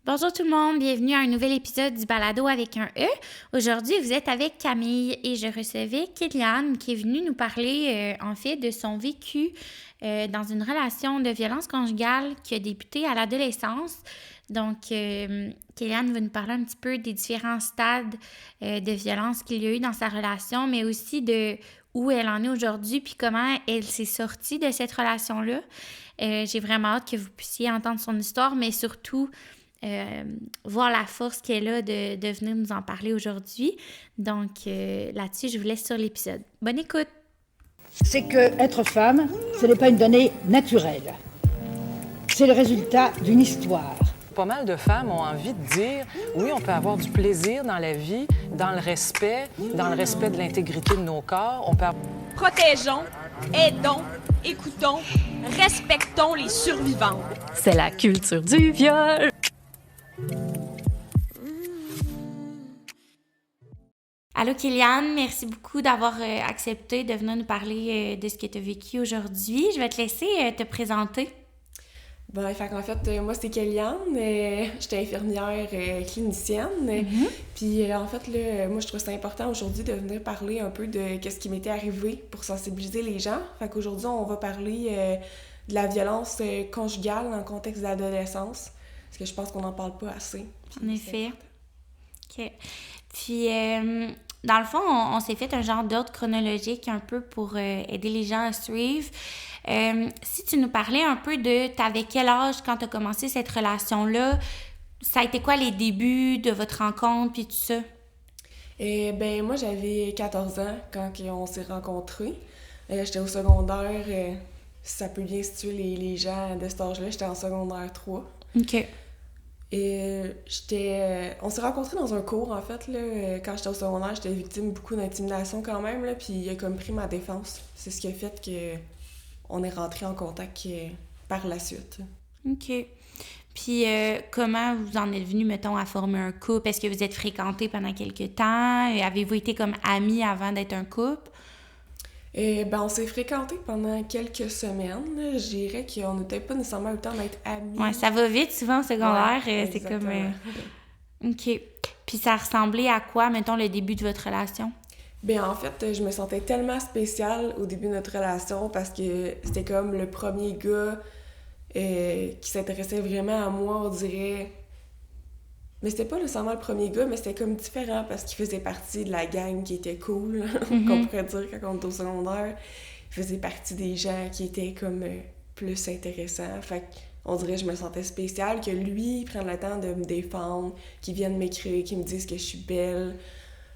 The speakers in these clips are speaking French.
Bonjour tout le monde, bienvenue à un nouvel épisode du Balado avec un E. Aujourd'hui, vous êtes avec Camille et je recevais Kéliane qui est venue nous parler de son vécu dans une relation de violence conjugale qui a débuté à l'adolescence. Donc, Kéliane va nous parler un petit peu des différents stades de violence qu'il y a eu dans sa relation, mais aussi de où elle en est aujourd'hui puis comment elle s'est sortie de cette relation-là. J'ai vraiment hâte que vous puissiez entendre son histoire, mais surtout voir la force qu'elle a de venir nous en parler aujourd'hui. Donc, là-dessus, je vous laisse sur l'épisode. Bonne écoute! C'est que être femme, ce n'est pas une donnée naturelle. C'est le résultat d'une histoire. Pas mal de femmes ont envie de dire, oui, on peut avoir du plaisir dans la vie, dans le respect de l'intégrité de nos corps. On peut Protégeons, aidons, écoutons, respectons les survivantes. C'est la culture du viol. Allô Kéliane, merci beaucoup d'avoir accepté de venir nous parler de ce que tu as vécu aujourd'hui. Je vais te laisser te présenter. En fait, moi, c'est Kéliane. J'étais infirmière clinicienne. Puis, en fait, là, moi, je trouve ça important aujourd'hui de venir parler un peu de ce qui m'était arrivé pour sensibiliser les gens. Fait qu'aujourd'hui, on va parler de la violence conjugale dans le contexte d'adolescence. Parce que je pense qu'on n'en parle pas assez. En effet. OK. Puis, dans le fond, on s'est fait un genre d'ordre chronologique un peu pour aider les gens à suivre. Si tu nous parlais un peu de t'avais quel âge quand tu as commencé cette relation-là, ça a été quoi les débuts de votre rencontre puis tout ça? Moi, j'avais 14 ans quand on s'est rencontrés. J'étais au secondaire. Si ça peut bien situer les gens de cet âge-là, j'étais en secondaire 3. OK. Et on s'est rencontrés dans un cours, en fait, là. Quand j'étais au secondaire, j'étais victime beaucoup d'intimidation quand même, là, puis il a comme pris ma défense. C'est ce qui a fait qu'on est rentrés en contact par la suite. OK. Puis comment vous en êtes venus, mettons, à former un couple? Est-ce que vous êtes fréquentés pendant quelques temps? Avez-vous été comme amis avant d'être un couple? On s'est fréquentés pendant quelques semaines. Je dirais qu'on n'était pas nécessairement eu le temps d'être amis. Ouais, ça va vite souvent au secondaire. Ouais, c'est comme... OK. Puis ça ressemblait à quoi, mettons, le début de votre relation? En fait, je me sentais tellement spéciale au début de notre relation parce que c'était comme le premier gars qui s'intéressait vraiment à moi, on dirait. Mais c'était pas nécessairement le premier gars, mais c'était comme différent parce qu'il faisait partie de la gang qui était cool, qu'on pourrait dire quand on était au secondaire. Il faisait partie des gens qui étaient comme plus intéressants. Fait qu'on dirait que je me sentais spéciale, que lui prenne le temps de me défendre, qu'il vienne m'écrire, qu'il me dise que je suis belle.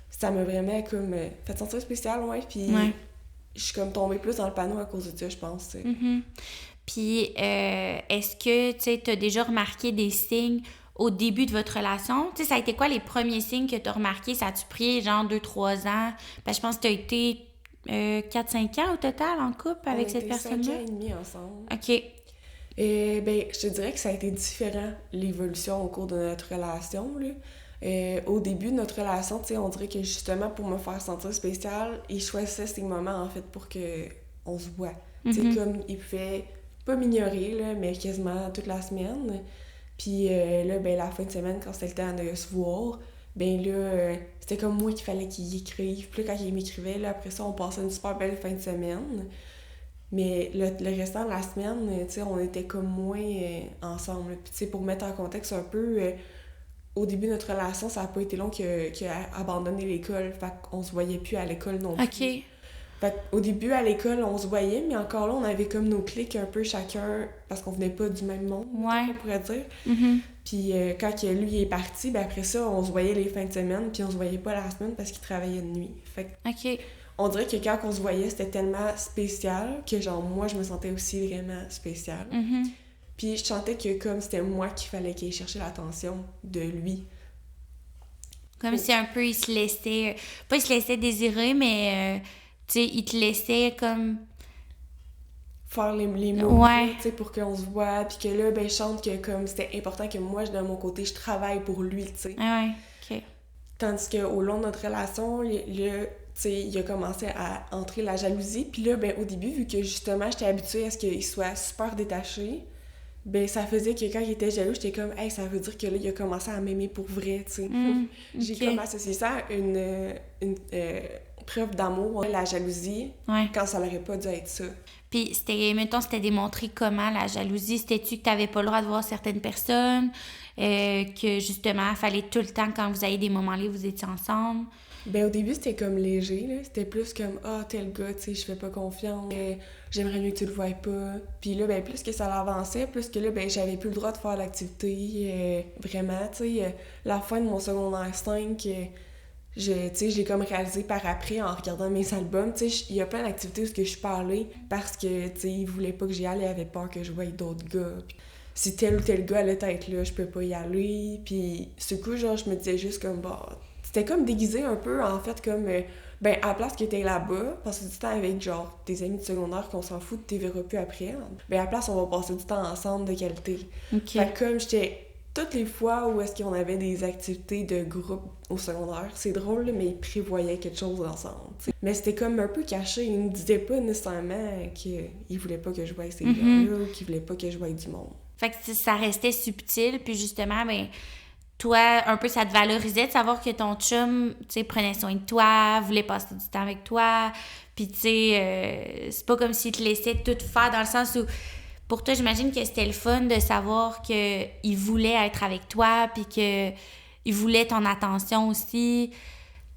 Ça m'a vraiment comme fait sentir spéciale, ouais. Puis je suis comme tombée plus dans le panneau à cause de ça, je pense. Puis est-ce que tu as déjà remarqué des signes au début de votre relation? Tu sais, ça a été quoi les premiers signes que tu as remarqués? Ça a-tu pris genre 2-3 ans? Parce que je pense que tu as été 4-5 ans au total en couple avec cette personne-là? 5 ans et demi ensemble. OK. Je te dirais que ça a été différent, l'évolution au cours de notre relation, là. Au début de notre relation, tu sais, on dirait que justement pour me faire sentir spéciale, il choisissait ces moments, en fait, pour qu'on se voit. Tu sais, comme il pouvait pas m'ignorer, là, mais quasiment toute la semaine. Puis la fin de semaine, quand c'était le temps de se voir, c'était comme moi qu'il fallait qu'il écrive. Puis là, quand il m'écrivait, là, après ça, on passait une super belle fin de semaine. Mais le restant de la semaine, tu sais, on était comme moins ensemble. Puis tu sais, pour mettre en contexte un peu, au début de notre relation, ça n'a pas été long qu'il a abandonné l'école. Fait qu'on se voyait plus à l'école non plus. OK. Fait qu'au début, à l'école, on se voyait, mais encore là, on avait comme nos clics un peu chacun, parce qu'on venait pas du même monde, on pourrait dire. Puis quand lui est parti, après ça, on se voyait les fins de semaine, puis on se voyait pas la semaine parce qu'il travaillait de nuit. Fait que on dirait que quand on se voyait, c'était tellement spécial que genre moi, je me sentais aussi vraiment spéciale. Puis je sentais que comme c'était moi qu'il fallait qu'il cherchait l'attention de lui. Comme si un peu il se laissait... Pas il se laissait désirer, mais... tu sais, il te laissait comme... faire les mots, tu sais, pour qu'on se voit, puis que là, je sente que comme c'était important que moi, de mon côté, je travaille pour lui, tu sais. Ah ouais, OK. Tandis qu'au long de notre relation, tu sais, il a commencé à entrer la jalousie, puis là, au début, vu que justement, j'étais habituée à ce qu'il soit super détaché, ben ça faisait que quand il était jaloux, j'étais comme « Hey, ça veut dire que là, il a commencé à m'aimer pour vrai, tu sais. J'ai ok. comme associé ça à une preuve d'amour, la jalousie, Ouais. quand ça n'aurait pas dû être ça. Puis, c'était démontré comment la jalousie? C'était-tu que t'avais pas le droit de voir certaines personnes? Que justement, il fallait tout le temps, quand vous avez des moments là, vous étiez ensemble? Ben au début, c'était comme léger, là. C'était plus comme « Ah, tel gars, tu sais, je fais pas confiance, j'aimerais mieux que tu le voies pas. » Puis là, ben plus que ça avançait, plus que là, ben j'avais plus le droit de faire l'activité, vraiment, tu sais. La fin de mon secondaire 5, tu sais, j'ai comme réalisé par après, en regardant mes albums, tu sais, il y a plein d'activités où je suis pas allée parce que, tu sais, ils voulaient pas que j'y aille, ils avaient peur que je voie d'autres gars. Puis si tel ou tel gars allait être là, je peux pas y aller. Puis ce coup, genre, je me disais juste comme, bah... C'était comme déguisé un peu, en fait, comme... ben, à la place que t'es là-bas, passer du temps avec, genre, tes amis de secondaire qu'on s'en fout, t'es verras plus après. Ben, à la place, on va passer du temps ensemble de qualité. OK. Fait que comme j'étais... Toutes les fois où est-ce qu'on avait des activités de groupe au secondaire, c'est drôle, là, mais ils prévoyaient quelque chose ensemble, t'sais. Mais c'était comme un peu caché. Ils ne disaient pas nécessairement qu'ils voulaient pas que je voie ces gars-là ou qu'ils voulaient pas que je voie du monde. Fait que ça restait subtil, puis justement, ben, toi, un peu, ça te valorisait de savoir que ton chum, tu sais, prenait soin de toi, voulait passer du temps avec toi, puis tu sais, c'est pas comme s'il te laissait tout faire, dans le sens où, pour toi, j'imagine que c'était le fun de savoir qu'il voulait être avec toi, puis qu'il voulait ton attention aussi.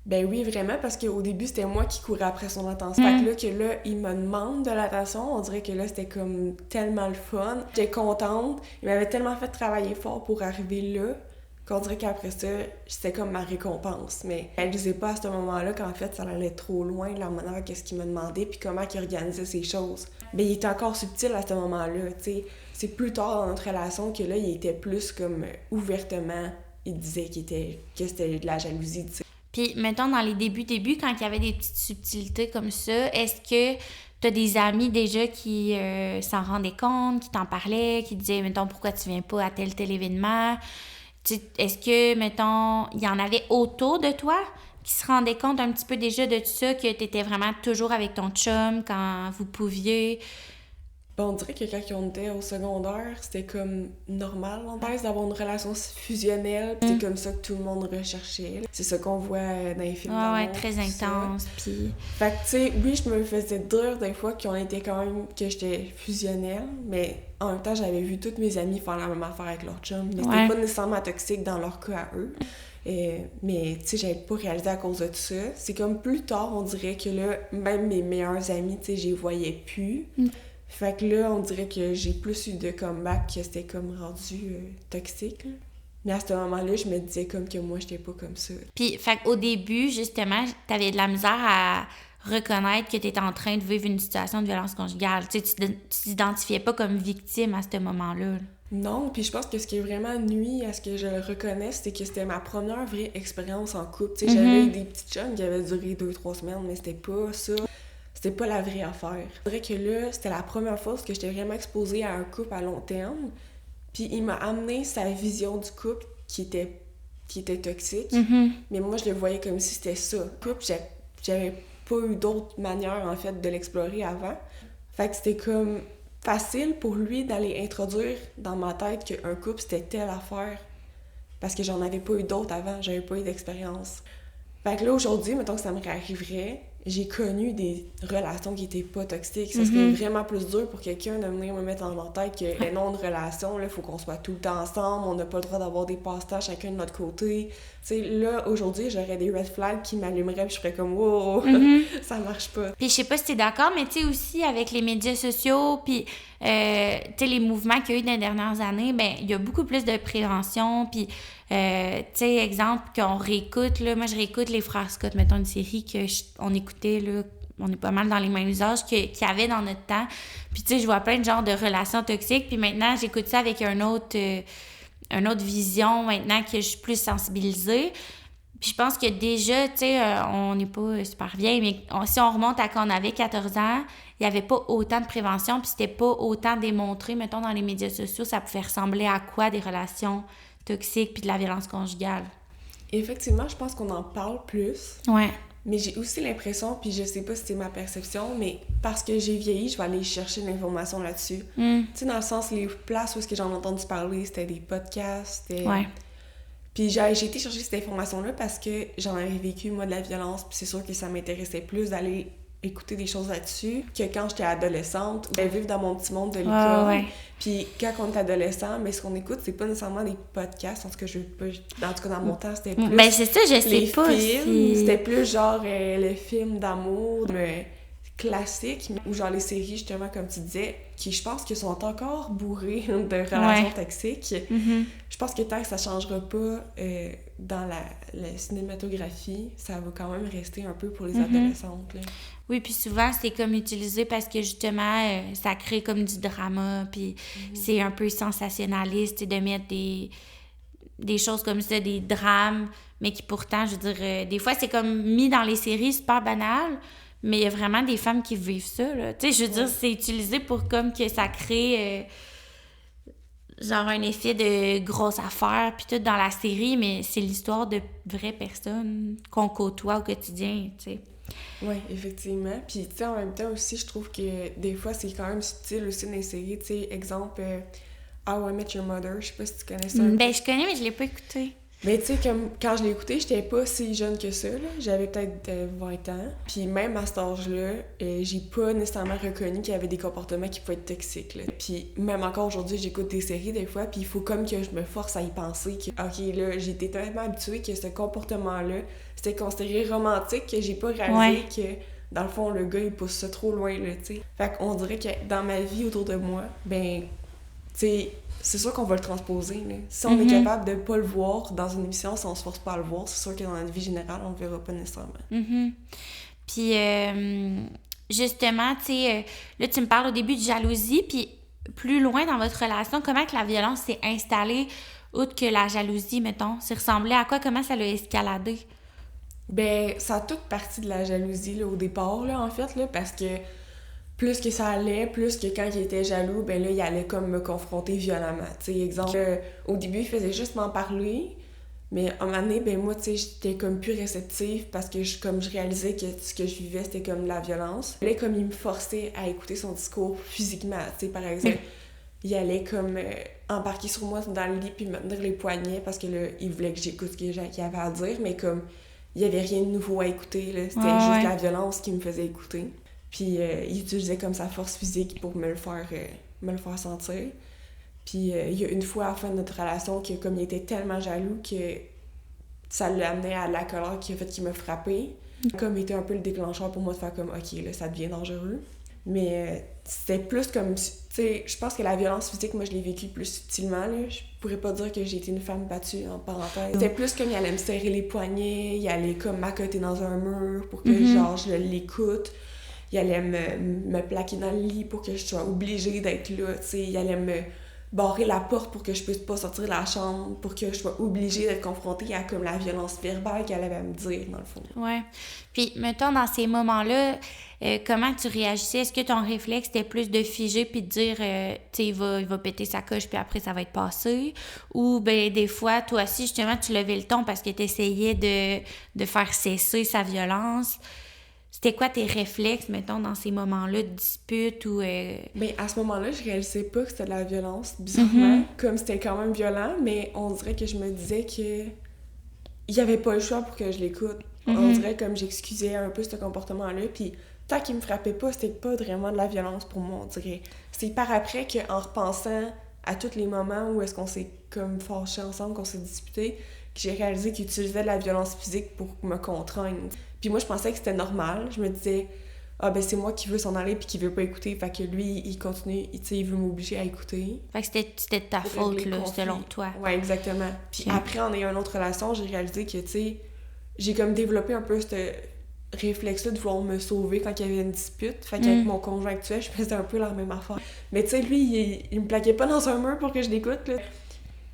Ben oui, vraiment, parce qu'au début, c'était moi qui courais après son attention. Fait que là, il me demande de l'attention, on dirait que là, c'était comme tellement le fun. J'étais contente. Il m'avait tellement fait travailler fort pour arriver là, qu'on dirait qu'après ça, c'était comme ma récompense. Mais je disais pas à ce moment-là qu'en fait, ça allait trop loin, la manière qu'est-ce qu'il me demandait, puis comment il organisait ces choses. Ben, il était encore subtil à ce moment-là, tu sais. C'est plus tard dans notre relation que là, il était plus comme ouvertement, il disait que c'était de la jalousie, tu sais. Puis, mettons, dans les débuts, quand il y avait des petites subtilités comme ça, est-ce que t'as des amis déjà qui s'en rendaient compte, qui t'en parlaient, qui disaient, mettons, pourquoi tu viens pas à tel événement? Est-ce que, mettons, il y en avait autour de toi qui se rendaient compte un petit peu déjà de tout ça, que t'étais vraiment toujours avec ton chum quand vous pouviez? On dirait que quand on était au secondaire, c'était comme normal, en fait, d'avoir une relation fusionnelle. C'est comme ça que tout le monde recherchait. C'est ça qu'on voit dans les films d'amour. Ouais, très intense, puis... Fait que, tu sais, oui, je me faisais dire des fois qu'on était quand même... que j'étais fusionnelle, mais en même temps, j'avais vu toutes mes amies faire la même affaire avec leur chum. Mais c'était pas nécessairement toxique dans leur cas à eux. Mais, tu sais, j'avais pas réalisé à cause de tout ça. C'est comme plus tard, on dirait que là, même mes meilleurs amis, tu sais, je les voyais plus. Fait que là, on dirait que j'ai plus eu de comeback que c'était comme rendu toxique. Là. Mais à ce moment-là, je me disais comme que moi, j'étais pas comme ça. Puis, fait qu'au début, justement, t'avais de la misère à reconnaître que t'étais en train de vivre une situation de violence conjugale. Tu sais, tu t'identifiais pas comme victime à ce moment-là. Non, puis je pense que ce qui est vraiment nuit à ce que je le reconnaisse, c'est que c'était ma première vraie expérience en couple. Tu sais, j'avais eu des petites chums qui avaient duré 2-3 semaines, mais c'était pas ça. C'était pas la vraie affaire. Je dirais que là, c'était la première fois que j'étais vraiment exposée à un couple à long terme. Puis il m'a amené sa vision du couple qui était toxique. Mais moi, je le voyais comme si c'était ça. Le couple, j'avais pas eu d'autre manière, en fait, de l'explorer avant. Fait que c'était comme facile pour lui d'aller introduire dans ma tête qu'un couple, c'était telle affaire. Parce que j'en avais pas eu d'autres avant. J'avais pas eu d'expérience. Fait que là, aujourd'hui, mettons que ça me réarriverait, j'ai connu des relations qui étaient pas toxiques. Ça serait vraiment plus dur pour quelqu'un de venir me mettre en tête que les non de relation, là, faut qu'on soit tout le temps ensemble, on n'a pas le droit d'avoir des passe-temps chacun de notre côté. Tu sais, là, aujourd'hui, j'aurais des red flags qui m'allumeraient puis je ferais comme « wow, ça marche pas ». Puis je sais pas si t'es d'accord, mais tu sais aussi avec les médias sociaux, puis tu sais, les mouvements qu'il y a eu dans les dernières années, ben il y a beaucoup plus de prévention, puis tu sais, exemple, qu'on réécoute, là, moi je réécoute les Frères Scott, mettons une série qu'on écoutait, là, on est pas mal dans les mêmes usages qu'il y avait dans notre temps. Puis tu sais, je vois plein de genres de relations toxiques, puis maintenant j'écoute ça avec une autre vision, maintenant que je suis plus sensibilisée. Puis je pense que déjà, tu sais, on n'est pas super vieille, mais si on remonte à quand on avait 14 ans, il n'y avait pas autant de prévention, puis c'était pas autant démontré, mettons, dans les médias sociaux, ça pouvait ressembler à quoi des relations toxiques puis de la violence conjugale. Effectivement, je pense qu'on en parle plus. Ouais. Mais j'ai aussi l'impression, puis je sais pas si c'est ma perception, mais parce que j'ai vieilli, je vais aller chercher l'information là-dessus. Tu sais, dans le sens, les places où est-ce que j'en ai entendu parler, c'était des podcasts, c'était... Ouais. Puis j'ai été chercher cette information-là parce que j'en avais vécu, moi, de la violence, puis c'est sûr que ça m'intéressait plus d'aller écouter des choses là-dessus que quand j'étais adolescente, ou vivre dans mon petit monde de l'école. Ouais. Puis quand on est adolescent, mais ce qu'on écoute, c'est pas nécessairement des podcasts, en tout cas, en tout cas, dans mon temps, c'était plus... Ben c'est ça, je sais les pas films, si... c'était plus genre le film d'amour classique, ou genre les séries, justement, comme tu disais, qui, je pense, que sont encore bourrées de relations toxiques. Je pense que tant que ça changera pas dans la cinématographie, ça va quand même rester un peu pour les adolescentes, là. Oui, puis souvent, c'est comme utilisé parce que, justement, ça crée comme du drama, puis c'est un peu sensationnaliste de mettre des choses comme ça, des drames, mais qui pourtant, je veux dire, des fois, c'est comme mis dans les séries super banal, mais il y a vraiment des femmes qui vivent ça, là. Tu sais, je veux dire, c'est utilisé pour comme que ça crée... genre un effet de grosse affaire, puis tout dans la série, mais c'est l'histoire de vraies personnes qu'on côtoie au quotidien, tu sais. Oui, effectivement. Puis, tu sais, en même temps aussi, je trouve que des fois, c'est quand même subtil aussi dans les séries. Tu sais, exemple, How I Met Your Mother, je sais pas si tu connais ça. Ben, je connais, mais je l'ai pas écouté. Mais tu sais, comme quand je l'ai écouté, j'étais pas si jeune que ça, là. J'avais peut-être 20 ans. Puis même à cet âge-là, j'ai pas nécessairement reconnu qu'il y avait des comportements qui pouvaient être toxiques, là. Puis même encore aujourd'hui, j'écoute des séries des fois, puis il faut comme que je me force à y penser que, OK, là, j'étais tellement habituée que ce comportement-là, c'était considéré romantique que j'ai pas réalisé que, dans le fond, le gars, il pousse ça trop loin, là, tu sais. Fait qu'on dirait que dans ma vie autour de moi, ben, tu sais... C'est sûr qu'on va le transposer, là. Si on est capable de pas le voir dans une émission, si on se force pas à le voir, c'est sûr que dans la vie générale, on le verra pas nécessairement. Puis, justement, tu sais, là, tu me parles au début de jalousie, puis plus loin dans votre relation, comment que la violence s'est installée, outre que la jalousie, mettons? C'est ressemblé à quoi? Comment ça l'a escaladé? Ben, ça a toute partie de la jalousie, là, au départ, là, en fait, là, parce que plus que ça allait, plus que quand il était jaloux, ben là, il allait comme me confronter violemment. Tu sais, exemple, au début, il faisait juste m'en parler, mais à un moment donné, ben moi, tu sais, j'étais comme plus réceptive parce que je réalisais que ce que je vivais, c'était comme de la violence. Là, comme il me forçait à écouter son discours physiquement, tu sais, par exemple, il allait comme embarquer sur moi dans le lit puis me tenir les poignets parce que là, il voulait que j'écoute ce qu'il avait à dire, mais comme il y avait rien de nouveau à écouter, là, c'était juste la violence qui me faisait écouter. Puis il utilisait comme sa force physique pour me le faire sentir. Puis il y a une fois à la fin de notre relation que comme il était tellement jaloux que ça l'a amené à la colère qui a fait qu'il m'a frappé. Comme il était un peu le déclencheur pour moi de faire comme OK, là, ça devient dangereux. Mais c'était plus comme, tu sais, je pense que la violence physique, moi, je l'ai vécue plus subtilement, là. Je pourrais pas dire que j'ai été une femme battue, en parenthèse. C'était plus comme il allait me serrer les poignets, il allait comme m'accoter dans un mur pour que, genre, je l'écoute. Il allait me plaquer dans le lit pour que je sois obligée d'être là, tu sais. Il allait me barrer la porte pour que je puisse pas sortir de la chambre, pour que je sois obligée d'être confrontée à comme la violence verbale qu'elle avait à me dire, dans le fond. Ouais. Puis, mettons, dans ces moments-là, comment tu réagissais? Est-ce que ton réflexe était plus de figer puis de dire, tu sais, il va péter sa coche puis après, ça va être passé? Ou, ben des fois, toi aussi, justement, tu levais le ton parce que tu essayais de faire cesser sa violence? C'était quoi tes réflexes, mettons, dans ces moments-là de dispute ou... Ben, à ce moment-là, je réalisais pas que c'était de la violence, bizarrement. Comme c'était quand même violent, mais on dirait que je me disais que il y avait pas le choix pour que je l'écoute. On dirait comme j'excusais un peu ce comportement-là, puis tant qu'il me frappait pas, c'était pas vraiment de la violence pour moi, on dirait. C'est par après qu'en repensant à tous les moments où est-ce qu'on s'est comme fâchés ensemble, qu'on s'est disputés, que j'ai réalisé qu'il utilisait de la violence physique pour me contraindre. Puis moi, je pensais que c'était normal. Je me disais, ah ben c'est moi qui veux s'en aller puis qui veut pas écouter. Fait que lui, il continue, tu sais, il veut m'obliger à écouter. Fait que c'était de ta faute, là, selon toi. Ouais, exactement. Puis après, en ayant une autre relation, j'ai réalisé que, tu sais, j'ai comme développé un peu ce réflexe-là de vouloir me sauver quand il y avait une dispute. Fait qu'avec mon conjoint actuel, je faisais un peu la même affaire. Mais tu sais, lui, il me plaquait pas dans un mur pour que je l'écoute, là.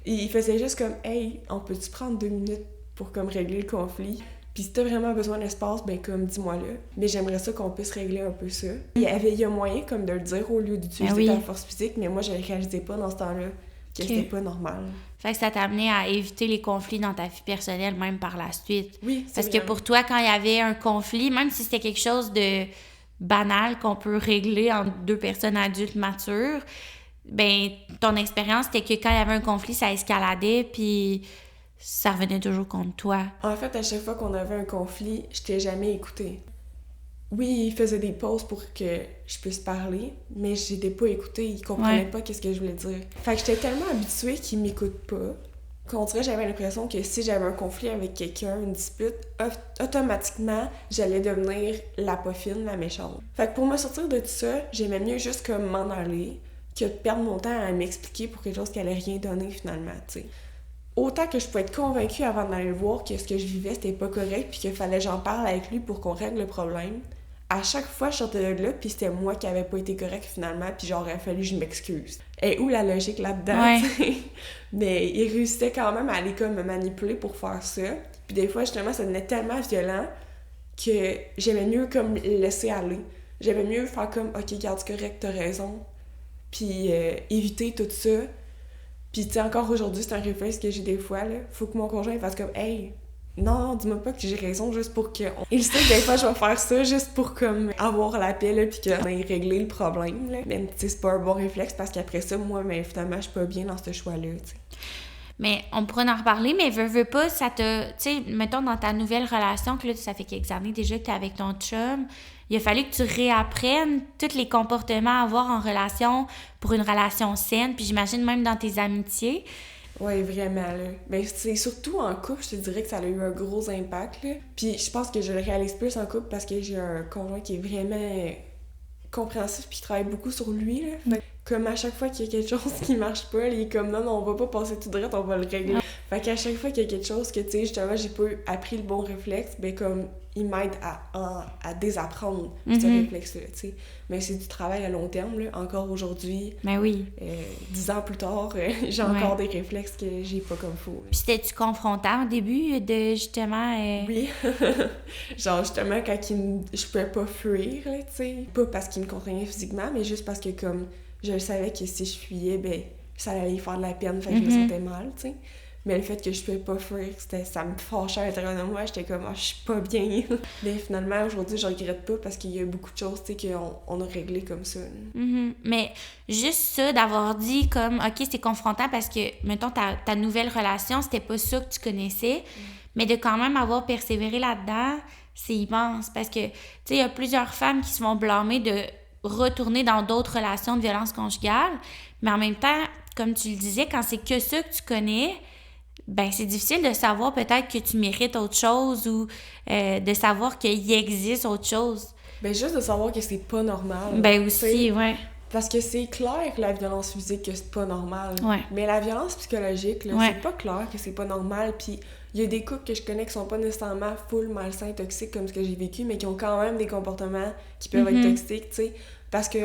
Il faisait juste comme, hey, on peut-tu prendre 2 minutes pour comme régler le conflit? Puis si t'as vraiment besoin d'espace, ben comme dis-moi-le. Mais j'aimerais ça qu'on puisse régler un peu ça. Il y a moyen comme de le dire au lieu d'utiliser ta force physique, mais moi je réalisais pas dans ce temps-là que c'était pas normal. Fait que ça t'a amené à éviter les conflits dans ta vie personnelle, même par la suite. Oui, c'est Parce que pour toi, quand il y avait un conflit, même si c'était quelque chose de banal qu'on peut régler entre deux personnes adultes matures, ben ton expérience, c'était que quand il y avait un conflit, ça escaladait, puis ça revenait toujours contre toi. En fait, à chaque fois qu'on avait un conflit, je t'ai jamais écoutée. Oui, il faisait des pauses pour que je puisse parler, mais je n'étais pas écoutée, il comprenait pas qu'est-ce que je voulais dire. Fait que j'étais tellement habituée qu'il m'écoute pas, qu'on dirait j'avais l'impression que si j'avais un conflit avec quelqu'un, une dispute, automatiquement, j'allais devenir la pas fine, la méchante. Fait que pour me sortir de tout ça, j'aimais mieux juste comme m'en aller que de perdre mon temps à m'expliquer pour quelque chose qui allait rien donner finalement, tu sais. Autant que je pouvais être convaincue avant d'aller le voir que ce que je vivais, c'était pas correct puis qu'il fallait que j'en parle avec lui pour qu'on règle le problème. À chaque fois, je sortais de là puis c'était moi qui avais pas été correct finalement puis genre, il a fallu que je m'excuse. Et où la logique là-dedans, t'sais? Mais il réussissait quand même à aller comme me manipuler pour faire ça. Puis des fois, justement, ça devenait tellement violent que j'aimais mieux comme laisser aller. J'aimais mieux faire comme, OK, garde, c'est correct, t'as raison. Puis éviter tout ça. Puis, tu sais, encore aujourd'hui, c'est un réflexe que j'ai des fois, là. Faut que mon conjoint fasse comme, hey, non, dis-moi pas que j'ai raison juste pour que. Il sait que des fois, je vais faire ça juste pour, comme, avoir la paix, là, puis qu'on ait réglé le problème, là. Mais, tu sais, c'est pas un bon réflexe parce qu'après ça, moi, mais finalement, je suis pas bien dans ce choix-là, tu sais. Mais on pourrait en reparler, mais veux pas, ça te... Tu sais, mettons, dans ta nouvelle relation, que là, ça fait quelques années déjà que t'es avec ton chum, il a fallu que tu réapprennes tous les comportements à avoir en relation pour une relation saine, puis j'imagine même dans tes amitiés. Oui, vraiment, là. Mais c'est surtout en couple, je te dirais que ça a eu un gros impact, là. Puis je pense que je le réalise plus en couple parce que j'ai un conjoint qui est vraiment compréhensif puis qui travaille beaucoup sur lui, là. Fait que, comme à chaque fois qu'il y a quelque chose qui marche pas, il est comme non, on va pas passer tout droit, on va le régler. Fait qu'à chaque fois qu'il y a quelque chose que, tu sais, justement, j'ai pas appris le bon réflexe, ben comme il m'aide à désapprendre ce réflexe-là, tu sais. Mais c'est du travail à long terme, là. Encore aujourd'hui, Ben oui. 10 ans plus tard, j'ai encore des réflexes que j'ai pas comme faut. Puis c'était-tu confrontant au début de, justement... Oui. Genre, justement, quand je pouvais pas fuir, là, tu sais. Pas parce qu'il me contraignait physiquement, mais juste parce que, comme, je savais que si je fuyais, ben, ça allait y faire de la peine, fait que je me sentais mal, tu sais. Mais le fait que je pouvais pas fuir, ça me fâchait à l'intérieur de moi. J'étais comme, je suis pas bien. Mais finalement, aujourd'hui, je regrette pas parce qu'il y a beaucoup de choses, tu sais, qu'on a réglé comme ça. Mais juste ça, d'avoir dit comme, OK, c'est confrontant parce que, mettons, ta nouvelle relation, c'était pas ça que tu connaissais, mais de quand même avoir persévéré là-dedans, c'est immense. Parce que, tu sais, il y a plusieurs femmes qui se vont blâmer de retourner dans d'autres relations de violence conjugale, mais en même temps, comme tu le disais, quand c'est que ça que tu connais, ben c'est difficile de savoir peut-être que tu mérites autre chose ou de savoir qu'il existe autre chose. Ben juste de savoir que c'est pas normal. Ben aussi, ouais. Parce que c'est clair que la violence physique, que c'est pas normal. Ouais. Mais la violence psychologique, là, c'est pas clair que c'est pas normal. Puis il y a des couples que je connais qui sont pas nécessairement full malsains, toxiques comme ce que j'ai vécu, mais qui ont quand même des comportements qui peuvent être toxiques, tu sais. Parce que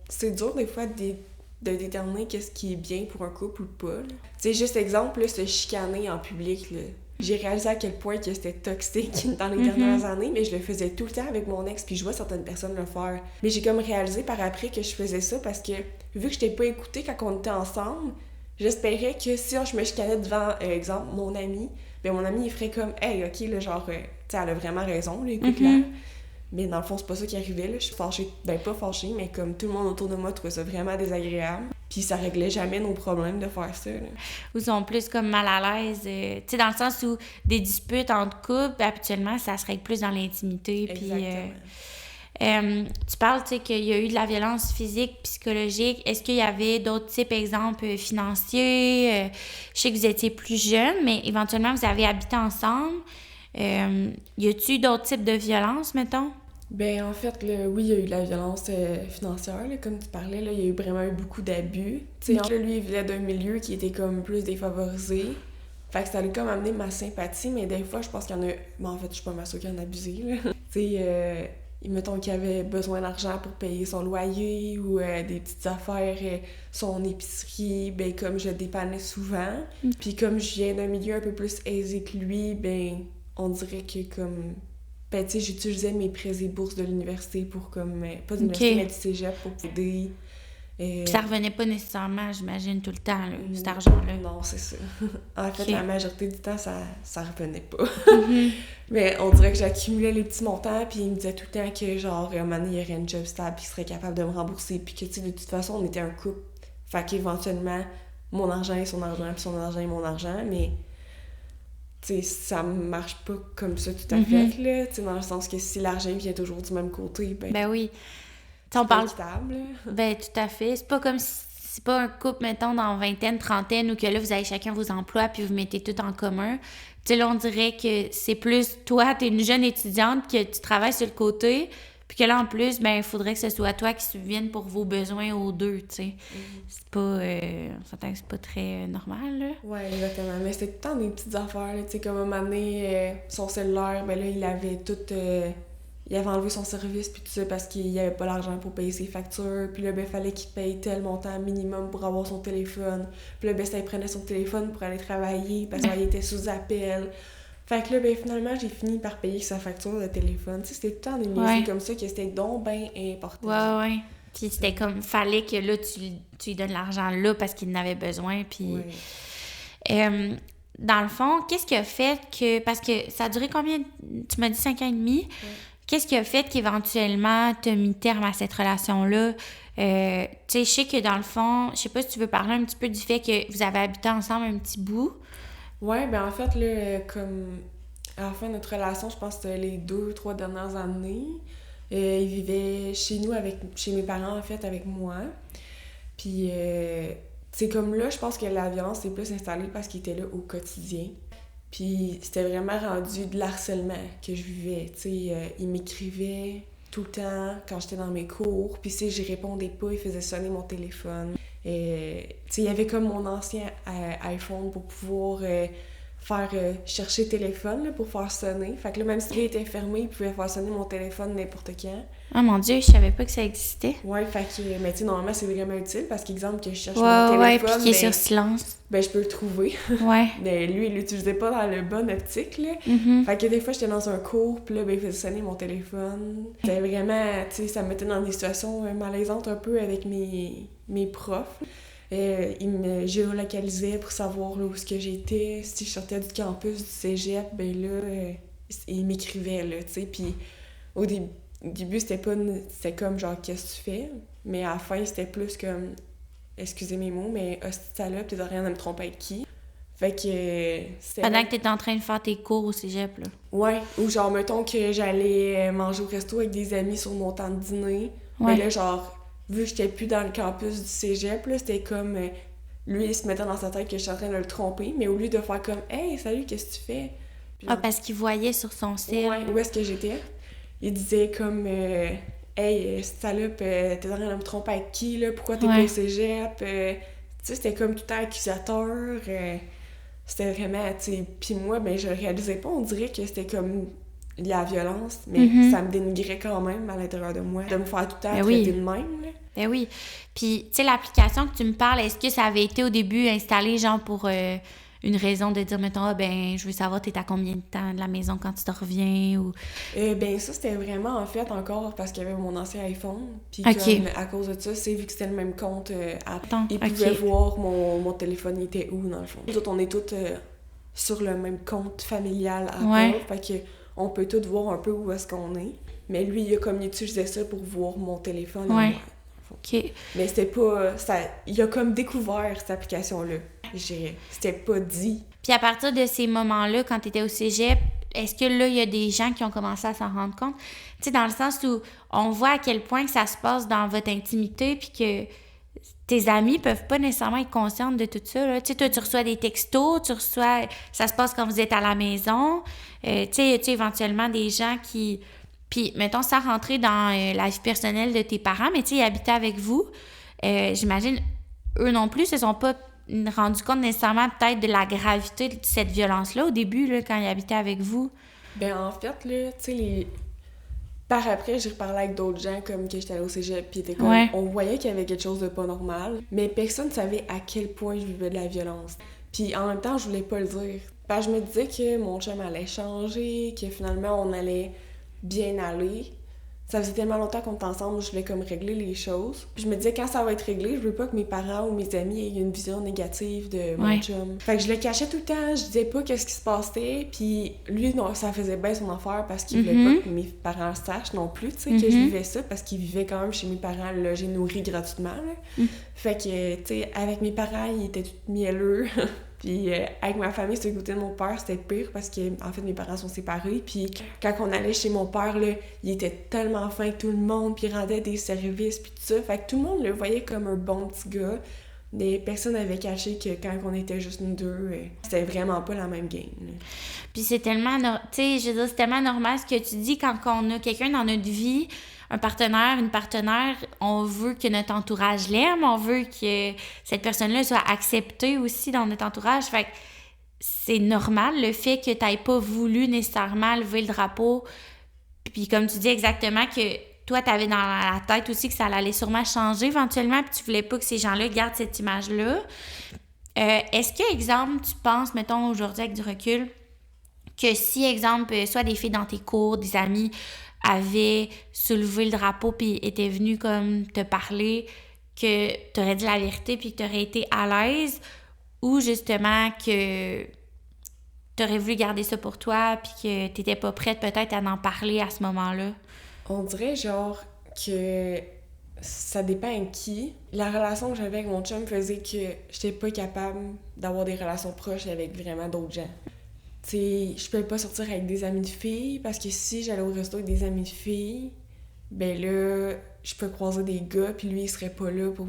c'est dur des fois de déterminer qu'est-ce qui est bien pour un couple ou pas. Tu sais, juste exemple, là, se chicaner en public, là. J'ai réalisé à quel point que c'était toxique dans les dernières années, mais je le faisais tout le temps avec mon ex, puis je vois certaines personnes le faire. Mais j'ai comme réalisé par après que je faisais ça parce que, vu que je t'ai pas écoutée quand on était ensemble, j'espérais que si je me chicanais devant, exemple, mon ami, ben mon ami, il ferait comme « Hey, OK, là, genre, tu sais, elle a vraiment raison, là, écoute-la. » Mais dans le fond, c'est pas ça qui arrivait, là. Je suis fâchée. Ben, pas fâchée, mais comme tout le monde autour de moi trouvait ça vraiment désagréable. Puis ça réglait jamais nos problèmes de faire ça, là. Ou sont plus comme mal à l'aise. Tu sais, dans le sens où des disputes entre couples, habituellement, ça se règle plus dans l'intimité. Exactement. Tu parles, tu sais, qu'il y a eu de la violence physique, psychologique. Est-ce qu'il y avait d'autres types, exemple, financiers? Je sais que vous étiez plus jeunes, mais éventuellement, vous avez habité ensemble. Y a-tu d'autres types de violences, mettons? Ben, en fait, là, oui, il y a eu de la violence financière, là, comme tu parlais, là, il y a eu vraiment eu beaucoup d'abus. Tu sais, lui, il venait d'un milieu qui était comme plus défavorisé. Fait que ça lui comme amené ma sympathie, mais des fois, je pense qu'il y en a... Mais en fait, je suis pas mal sûre qu'il y en a abusé, là. Tu sais, mettons qu'il avait besoin d'argent pour payer son loyer ou des petites affaires, son épicerie, ben comme je dépannais souvent. Puis comme je viens d'un milieu un peu plus aisé que lui, ben on dirait que comme... Ben tu sais, j'utilisais mes prêts et bourses de l'université pour comme... pas de l'université, mais du cégep pour aider Puis ça revenait pas nécessairement, j'imagine, tout le temps, là, cet argent-là. Non, c'est ça. En fait, Ok. la majorité du temps, ça revenait pas. Mais on dirait que j'accumulais les petits montants, puis il me disait tout le temps que, genre, un moment donné, il y aurait une job stable, puis il serait capable de me rembourser, puis que, tu sais, de toute façon, on était un couple. Fait qu'éventuellement, mon argent est son argent, puis son argent est mon argent, mais, tu sais, ça marche pas comme ça tout à fait, là. Tu sais, dans le sens que si l'argent vient toujours du même côté, Ben oui. Tu sais, on c'est pas parle... équitable, là. Ben, tout à fait. C'est pas comme si... C'est pas un couple, mettons, dans vingtaine, trentaine, où que là, vous avez chacun vos emplois, puis vous mettez tout en commun. Tu sais, là, on dirait que c'est plus... Toi, t'es une jeune étudiante, que tu travailles sur le côté, puis que là, en plus, ben, il faudrait que ce soit toi qui subvienne pour vos besoins aux deux, tu sais. C'est pas... on s'entend que c'est pas très normal, là. Ouais, exactement. Mais c'était tout le temps des petites affaires, là. Tu sais, comme un moment donné, son cellulaire, ben là, il avait tout... il avait enlevé son service, puis tout ça, parce qu'il n'y avait pas l'argent pour payer ses factures. Puis là, ben, fallait qu'il paye tel montant minimum pour avoir son téléphone. Puis là, ben, ça, il prenait son téléphone pour aller travailler, parce qu'il était sous appel. Fait que là, ben, finalement, j'ai fini par payer sa facture de téléphone. Tu sais, c'était tout le temps des niaiseries comme ça, que c'était donc bien important. Ouais. Puis c'était comme... Fallait que là, tu lui donnes l'argent là, parce qu'il en avait besoin, puis... Ouais. Dans le fond, qu'est-ce qui a fait que... Parce que ça a duré combien? Tu m'as dit 5 ans et demi. Ouais. Qu'est-ce qui a fait qu'éventuellement, tu as mis terme à cette relation-là? Tu sais, je sais que dans le fond, je sais pas si tu veux parler un petit peu du fait que vous avez habité ensemble un petit bout. Ouais, ben en fait, là, comme à la fin de notre relation, je pense que c'était les 2-3 dernières années, il vivait chez nous, chez mes parents, en fait, avec moi. Puis, c'est comme là, je pense que la violence s'est plus installée parce qu'il était là au quotidien. Puis c'était vraiment rendu de l'harcèlement que je vivais. Tu sais, il m'écrivait tout le temps quand j'étais dans mes cours. Puis si je répondais pas, il faisait sonner mon téléphone. Tu sais, il y avait comme mon ancien iPhone pour pouvoir faire chercher le téléphone là, pour faire sonner. Fait que là, même s'il était fermé, il pouvait faire sonner mon téléphone n'importe quand. Oh mon Dieu, je savais pas que ça existait. Ouais, fait que, mais tu sais, normalement, c'est vraiment utile parce qu'exemple, que je cherche Ouais, mon téléphone, puis qui est sur silence. ben, je peux le trouver. Ouais. Mais lui, il l'utilisait pas dans le bon optique, là. Fait que des fois, j'étais dans un cours, puis là, ben, il faisait sonner mon téléphone. C'était vraiment, tu sais, ça me mettait dans des situations malaisantes un peu avec mes profs. Il me géolocalisait pour savoir là, où est-ce que j'étais. Si je sortais du campus, du cégep, ben là, il m'écrivait, là, tu sais. Puis au début, c'était comme genre, qu'est-ce que tu fais? Mais à la fin, c'était plus comme, excusez mes mots, mais hostie de salope, t'es de rien à me tromper avec qui? Fait que c'était... Pendant que t'étais en train de faire tes cours au cégep, là. Ouais, ou genre, mettons que j'allais manger au resto avec des amis sur mon temps de dîner. Ouais. Mais là, genre, vu que j'étais plus dans le campus du cégep, là, c'était comme... lui, il se mettait dans sa tête que je suis en train de le tromper, mais au lieu de faire comme « Hey, salut, qu'est-ce que tu fais? » Ah, parce qu'il voyait sur son sel. Ouais, où est-ce que j'étais? Il disait comme « Hey, salope, t'es en train de me tromper avec qui, là? Pourquoi t'es pas au cégep? » Tu sais, c'était comme tout le temps accusateur. C'était vraiment, tu sais... Puis moi, ben, je réalisais pas, on dirait que c'était comme lié à la violence, mais ça me dénigrait quand même à l'intérieur de moi, de me faire tout le temps traiter de même, là. Ben oui. Puis, tu sais, l'application que tu me parles, est-ce que ça avait été au début installé, genre, pour une raison de dire, mettons, ah, ben, je veux savoir, t'es à combien de temps de la maison quand tu te reviens, ou... Ben ça, c'était vraiment, en fait, encore parce qu'il y avait mon ancien iPhone. Puis comme, à cause de ça, c'est vu que c'était le même compte, Attends, il pouvait voir mon téléphone, il était où, dans le fond. Nous autres, on est toutes sur le même compte familial à Apple, fait que on peut toutes voir un peu où est-ce qu'on est. Mais lui, il a utilisé ça pour voir mon téléphone. Ouais. OK. Mais c'était pas... il a comme découvert cette application-là. C'était pas dit. Puis à partir de ces moments-là, quand t'étais au cégep, est-ce que là, il y a des gens qui ont commencé à s'en rendre compte? Tu sais, dans le sens où on voit à quel point que ça se passe dans votre intimité, puis que tes amis peuvent pas nécessairement être conscientes de tout ça, là. Tu sais, toi, tu reçois des textos, ça se passe quand vous êtes à la maison. Tu sais, éventuellement des gens qui... Puis, mettons, sans rentrer dans la vie personnelle de tes parents, mais tu sais, ils habitaient avec vous. J'imagine, eux non plus se sont pas rendus compte nécessairement peut-être de la gravité de cette violence-là au début, là, quand ils habitaient avec vous. Ben en fait, là, tu sais, par après, j'ai reparlé avec d'autres gens comme que j'étais allée au cégep, puis on voyait qu'il y avait quelque chose de pas normal, mais personne savait à quel point je vivais de la violence. Puis en même temps, je voulais pas le dire. Ben, je me disais que mon chum allait changer, que finalement on allait bien aller. Ça faisait tellement longtemps qu'on était ensemble, je voulais comme régler les choses. Puis je me disais, quand ça va être réglé, je veux pas que mes parents ou mes amis aient une vision négative de mon chum. Fait que je le cachais tout le temps, je disais pas qu'est-ce qui se passait. Puis lui, non, ça faisait bien son affaire parce qu'il voulait pas que mes parents le sachent non plus, tu sais, que je vivais ça parce qu'il vivait quand même chez mes parents, logé, nourri gratuitement, là. Fait que, tu sais, avec mes parents, il était tout mielleux. Puis avec ma famille, sur le côté de mon père, c'était pire parce que, en fait, mes parents sont séparés. Puis quand on allait chez mon père, là, il était tellement fin avec tout le monde, puis il rendait des services, puis tout ça. Fait que tout le monde le voyait comme un bon petit gars. Mais personne n'avait caché que quand on était juste nous deux, c'était vraiment pas la même game, là. Puis c'est tellement, tu sais, je veux dire, c'est tellement normal ce que tu dis quand on a quelqu'un dans notre vie, un partenaire, une partenaire, on veut que notre entourage l'aime, on veut que cette personne-là soit acceptée aussi dans notre entourage. Fait que c'est normal le fait que tu n'aies pas voulu nécessairement lever le drapeau. Puis comme tu dis exactement que toi, tu avais dans la tête aussi que ça allait sûrement changer éventuellement, puis tu voulais pas que ces gens-là gardent cette image-là. Est-ce que, exemple, tu penses, mettons aujourd'hui avec du recul, que si, exemple, soit des filles dans tes cours, des amis, avaient soulevé le drapeau puis étaient venus comme te parler, que tu aurais dit la vérité puis que tu aurais été à l'aise, ou justement que tu aurais voulu garder ça pour toi puis que tu n'étais pas prête peut-être à en parler à ce moment-là? On dirait genre que ça dépend à qui. La relation que j'avais avec mon chum faisait que j'étais pas capable d'avoir des relations proches avec vraiment d'autres gens. T'sais, je pouvais pas sortir avec des amis de filles parce que si j'allais au resto avec des amis de filles, ben là, je peux croiser des gars puis lui, il serait pas là pour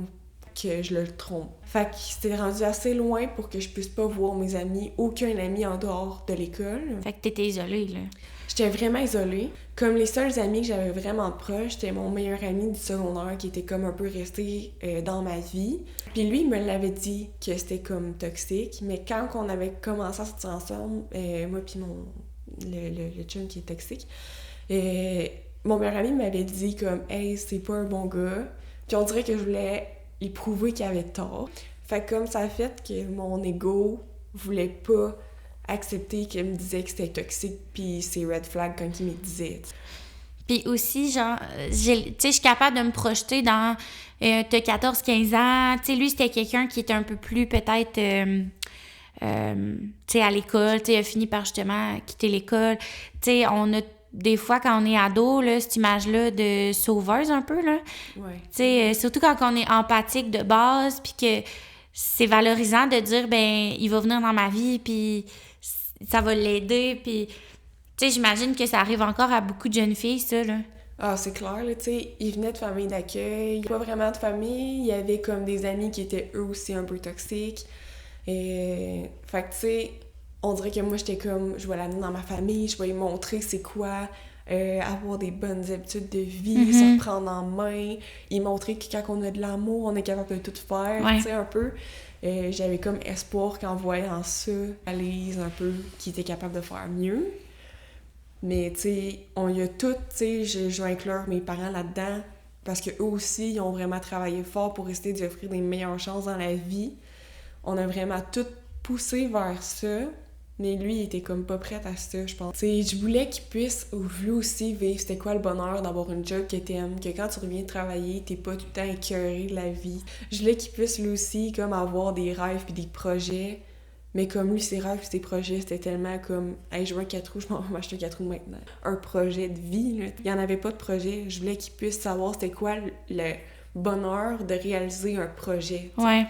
que je le trompe. Fait que c'était rendu assez loin pour que je puisse pas voir mes amis, aucun ami en dehors de l'école. Fait que t'étais isolée, là. J'étais vraiment isolée. Comme les seuls amis que j'avais vraiment proches, c'était mon meilleur ami du secondaire qui était comme un peu resté dans ma vie. Puis lui, il me l'avait dit que c'était comme toxique, mais quand on avait commencé à sortir ensemble, moi puis le chum qui est toxique, mon meilleur ami m'avait dit comme « Hey, c'est pas un bon gars ». Puis on dirait que je voulais lui prouver qu'il avait tort. Fait que comme ça a fait que mon ego voulait pas accepter qu'il me disait que c'était toxique puis c'est red flag quand il me disait. Puis aussi, genre, tu sais, je suis capable de me projeter dans... t'as 14-15 ans, tu sais, lui, c'était quelqu'un qui était un peu plus, peut-être, tu sais, à l'école, tu sais, il a fini par, justement, quitter l'école. Tu sais, on a, des fois, quand on est ado, là, cette image-là de sauveuse, un peu, là. Ouais. Tu sais, surtout quand on est empathique de base, puis que c'est valorisant de dire, ben, il va venir dans ma vie, puis ça va l'aider, puis... Tu sais, j'imagine que ça arrive encore à beaucoup de jeunes filles, ça, là. Ah, c'est clair, là, tu sais, il venait de famille d'accueil, pas vraiment de famille, il y avait comme des amis qui étaient eux aussi un peu toxiques. Fait que, tu sais, on dirait que moi, j'étais comme, je vais l'amener dans ma famille, je vais lui montrer c'est quoi avoir des bonnes habitudes de vie, se prendre en main, y montrer que quand on a de l'amour, on est capable de tout faire, tu sais, un peu. J'avais comme espoir qu'en voyant ça, Alice, un peu, qui était capable de faire mieux. Mais, tu sais, on y a tout, tu sais, je vais inclure mes parents là-dedans parce qu'eux aussi, ils ont vraiment travaillé fort pour essayer d'offrir des meilleures chances dans la vie. On a vraiment tout poussé vers ça, mais lui, il était comme pas prêt à ça, je pense. Tu sais, je voulais qu'il puisse, lui aussi, vivre c'était quoi le bonheur d'avoir une job que t'aimes, que quand tu reviens travailler, t'es pas tout le temps écœuré de la vie. Je voulais qu'il puisse, lui aussi, comme avoir des rêves pis des projets. Mais comme lui, ses rêves et ses projets, c'était tellement comme « Hey, je veux un 4 roues, je m'en vais m'acheter un 4 roues maintenant. » Un projet de vie, là. Il n'y en avait pas de projet. Je voulais qu'il puisse savoir c'était quoi le bonheur de réaliser un projet. T'sais. Ouais.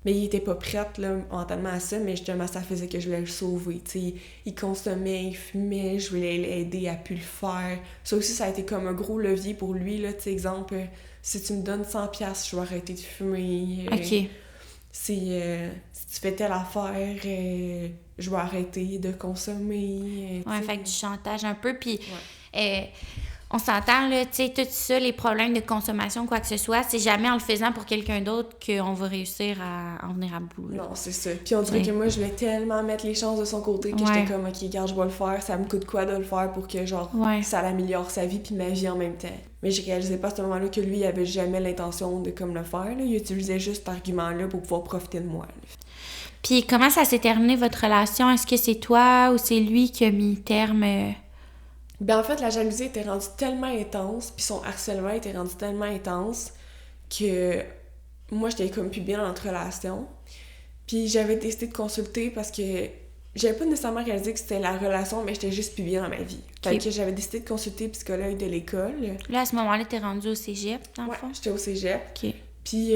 Mais il était pas prêt, là, mentalement à ça, mais justement, ça faisait que je voulais le sauver, t'sais. Il consommait, il fumait, je voulais l'aider à plus le faire. Ça aussi, ça a été comme un gros levier pour lui, là. T'sais, exemple, si tu me donnes 100$, je vais arrêter de fumer. OK. Si tu fais telle affaire, je vais arrêter de consommer. Ouais, fait que du chantage un peu. Puis, on s'entend, là, tu sais, tout ça, les problèmes de consommation, quoi que ce soit, c'est jamais en le faisant pour quelqu'un d'autre qu'on va réussir à en venir à bout. Là. Non, c'est ça. Puis on dirait que moi, je voulais tellement mettre les chances de son côté que j'étais comme, OK, regarde, je vais le faire, ça me coûte quoi de le faire pour que, genre, ça l'améliore sa vie puis ma vie en même temps. Mais je réalisais pas à ce moment-là que lui, il avait jamais l'intention de comme le faire, là. Il utilisait juste cet argument-là pour pouvoir profiter de moi, là. Puis comment ça s'est terminé, votre relation? Est-ce que c'est toi ou c'est lui qui a mis terme Ben en fait, la jalousie était rendue tellement intense, puis son harcèlement était rendu tellement intense que moi, j'étais comme plus bien dans notre relation. Puis j'avais décidé de consulter parce que j'avais pas nécessairement réalisé que c'était la relation, mais j'étais juste plus bien dans ma vie. Fait que j'avais décidé de consulter le psychologue de l'école. Là, à ce moment-là, t'es rendue au cégep, dans le fond? J'étais au cégep. OK. Puis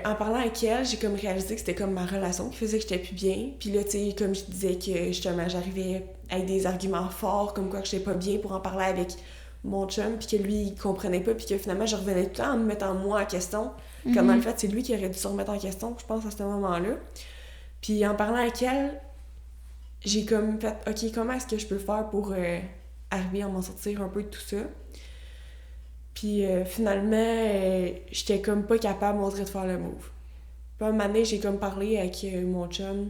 en parlant avec elle, j'ai comme réalisé que c'était comme ma relation qui faisait que j'étais plus bien. Puis là, tu sais, comme je disais que justement, j'arrivais avec des arguments forts, comme quoi que j'étais pas bien pour en parler avec mon chum, puis que lui, il comprenait pas, puis que finalement, je revenais tout le temps en me mettant moi en question. Comme dans le fait, c'est lui qui aurait dû se remettre en question, je pense, à ce moment-là. Puis en parlant avec elle, j'ai comme fait, OK, comment est-ce que je peux faire pour arriver à m'en sortir un peu de tout ça? Puis finalement, j'étais comme pas capable, on dirait, de faire le move. Puis un moment donné, j'ai comme parlé avec mon chum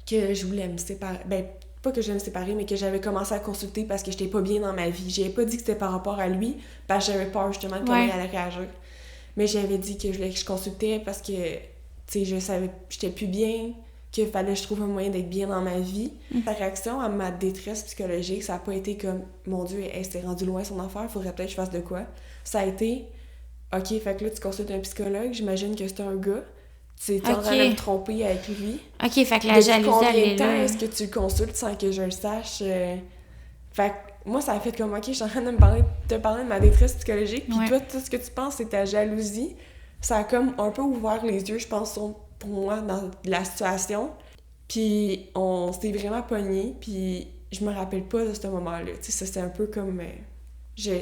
que je voulais me séparer. Ben, pas que je voulais me séparer, mais que j'avais commencé à consulter parce que j'étais pas bien dans ma vie. J'avais pas dit que c'était par rapport à lui, parce que j'avais peur justement de comment il allait réagir. Mais j'avais dit que je voulais que je consultais parce que, tu sais, je savais que j'étais plus bien, qu'il fallait que je trouve un moyen d'être bien dans ma vie. Sa réaction à ma détresse psychologique, ça a pas été comme « Mon Dieu, elle s'est rendue loin son affaire, faudrait peut-être que je fasse de quoi? » Ça a été « OK, fait que là, tu consultes un psychologue, j'imagine que c'est un gars. Tu es en train de me tromper avec lui. OK, fait que la jalousie, elle est là. Combien de temps est-ce que tu le consultes sans que je le sache? » Fait que moi, ça a fait comme « OK, je suis en train de te parler de ma détresse psychologique, puis toi, tout ce que tu penses, c'est ta jalousie. » Ça a comme un peu ouvert les yeux, je pense, pour moi, dans la situation. Puis on s'est vraiment pognés, puis je me rappelle pas de ce moment-là. Tu sais, ça, c'est un peu comme...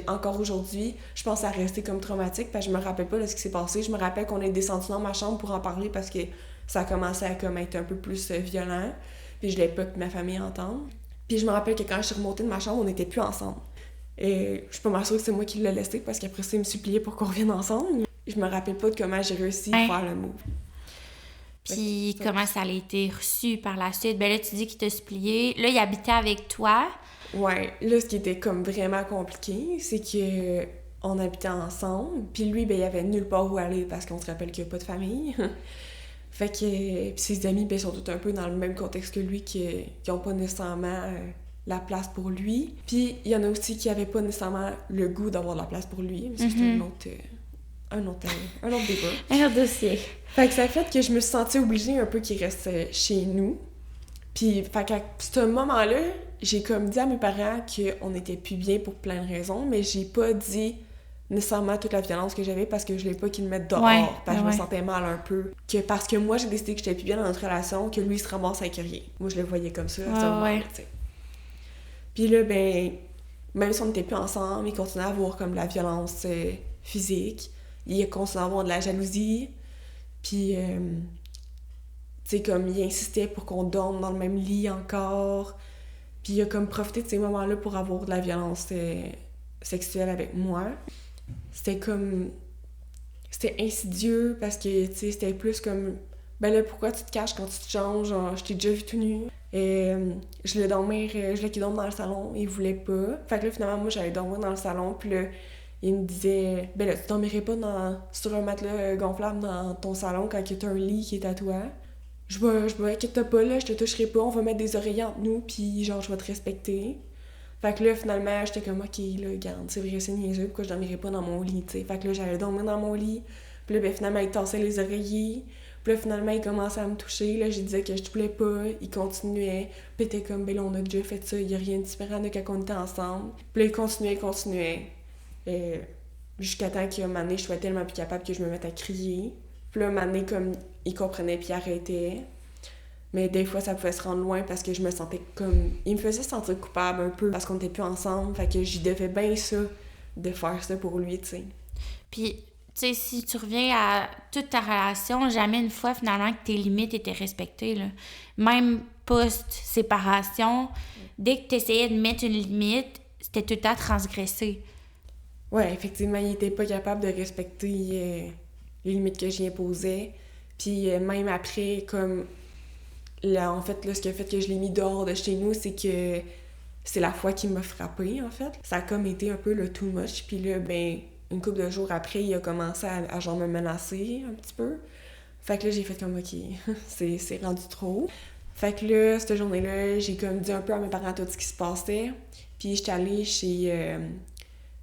encore aujourd'hui, je pense à rester comme traumatique, parce que je me rappelle pas de ce qui s'est passé. Je me rappelle qu'on est descendu dans ma chambre pour en parler, parce que ça a commencé à comme être un peu plus violent, puis je voulais pas que ma famille entende. Puis je me rappelle que quand je suis remontée de ma chambre, on n'était plus ensemble. Et je suis pas mal sûre que c'est moi qui l'ai laissé, parce qu'après ça, il me suppliait pour qu'on revienne ensemble. Je me rappelle pas de comment j'ai réussi à faire le move. Puis comment ça a été reçu par la suite? Ben là, tu dis qu'il t'a supplié. Là, il habitait avec toi. Ouais. Là, ce qui était comme vraiment compliqué, c'est que on habitait ensemble. Puis lui, ben, il avait nulle part où aller parce qu'on se rappelle qu'il n'y a pas de famille. Fait que puis ses amis, ben, sont tous un peu dans le même contexte que lui, qui n'ont pas nécessairement la place pour lui. Puis il y en a aussi qui n'avaient pas nécessairement le goût d'avoir de la place pour lui. Mais ça, c'est un autre débat. Un autre dossier. Fait que ça a fait que je me suis sentie obligée un peu qu'il reste chez nous. Puis, fait qu'à ce moment-là, j'ai comme dit à mes parents qu'on n'était plus bien pour plein de raisons, mais j'ai pas dit nécessairement toute la violence que j'avais parce que je voulais pas qu'ils me mettent dehors, parce que je me sentais mal un peu. Que parce que moi, j'ai décidé que j'étais plus bien dans notre relation, que lui, il se ramasse avec rien. Moi, je le voyais comme ça, à ce moment-là, tu sais. Puis là, ben, même si on n'était plus ensemble, il continuait à avoir comme de la violence physique. Il continuait à avoir de la jalousie. Puis, tu sais, comme il insistait pour qu'on dorme dans le même lit encore. Puis il a comme profité de ces moments-là pour avoir de la violence sexuelle avec moi. C'était comme... C'était insidieux parce que, tu sais, c'était plus comme... Ben là, pourquoi tu te caches quand tu te changes? Genre, je t'ai déjà vu tout nu. Et je voulais qu'il dorme dans le salon. Il voulait pas. Fait que là, finalement, moi, j'allais dormir dans le salon. Puis là, il me disait, ben là, tu dormirais pas sur un matelas gonflable dans ton salon quand il y a un lit qui est à toi. Je vais, inquiète pas, là, je te toucherai pas, on va mettre des oreillers entre nous, puis genre, je vais te respecter. Fait que là, finalement, j'étais comme, OK, là, regarde, c'est vrai, c'est niaiseux, pourquoi je dormirais pas dans mon lit, tu sais. Fait que là, j'allais dormir dans mon lit. Puis là, ben finalement, il tassait les oreillers. Puis là, finalement, il commençait à me toucher. Là, je disais que je te voulais pas. Il continuait. Puis il était comme, ben là, on a déjà fait ça, il y a rien de différent de quand on était ensemble. Puis là, il continuait. Jusqu'à temps qu'à un moment donné, je sois tellement plus capable que je me mette à crier. Puis là, un moment donné, comme il comprenait puis il arrêtait. Mais des fois, ça pouvait se rendre loin parce que je me sentais comme... Il me faisait sentir coupable un peu parce qu'on n'était plus ensemble. Fait que j'y devais bien ça, de faire ça pour lui, tu sais. Puis, tu sais, si tu reviens à toute ta relation, jamais une fois, finalement, que tes limites étaient respectées, là. Même post-séparation, dès que tu essayais de mettre une limite, c'était tout le temps transgressé. Ouais, effectivement, il était pas capable de respecter les limites que j'y imposais. Puis même après, comme... Là, en fait, là, ce qui a fait que je l'ai mis dehors de chez nous, c'est que c'est la fois qu'il m'a frappée, en fait. Ça a comme été un peu le too much. Puis là, ben, une couple de jours après, il a commencé à genre me menacer un petit peu. Fait que là, j'ai fait comme, OK, c'est rendu trop. Fait que là, cette journée-là, j'ai comme dit un peu à mes parents tout ce qui se passait. Puis j'étais allée chez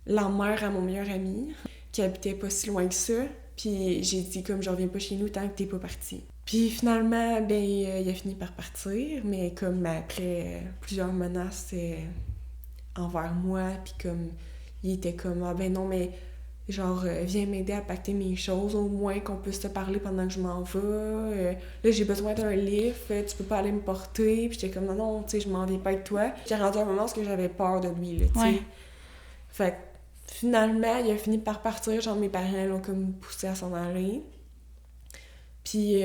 la mère à mon meilleur ami, qui habitait pas si loin que ça. Puis j'ai dit comme je reviens pas chez nous tant que t'es pas parti. Puis finalement, ben il a fini par partir, mais comme après plusieurs menaces envers moi, puis comme il était comme ah ben non mais genre viens m'aider à pacter mes choses au moins qu'on puisse te parler pendant que je m'en vais. Là j'ai besoin d'un lift, tu peux pas aller me porter. Puis j'étais comme non tu sais je m'en viens pas avec toi. J'ai rendu un moment où j'avais peur de lui là, tu sais. Ouais. Fait que finalement il a fini par partir, genre mes parents l'ont comme poussé à s'en aller. Puis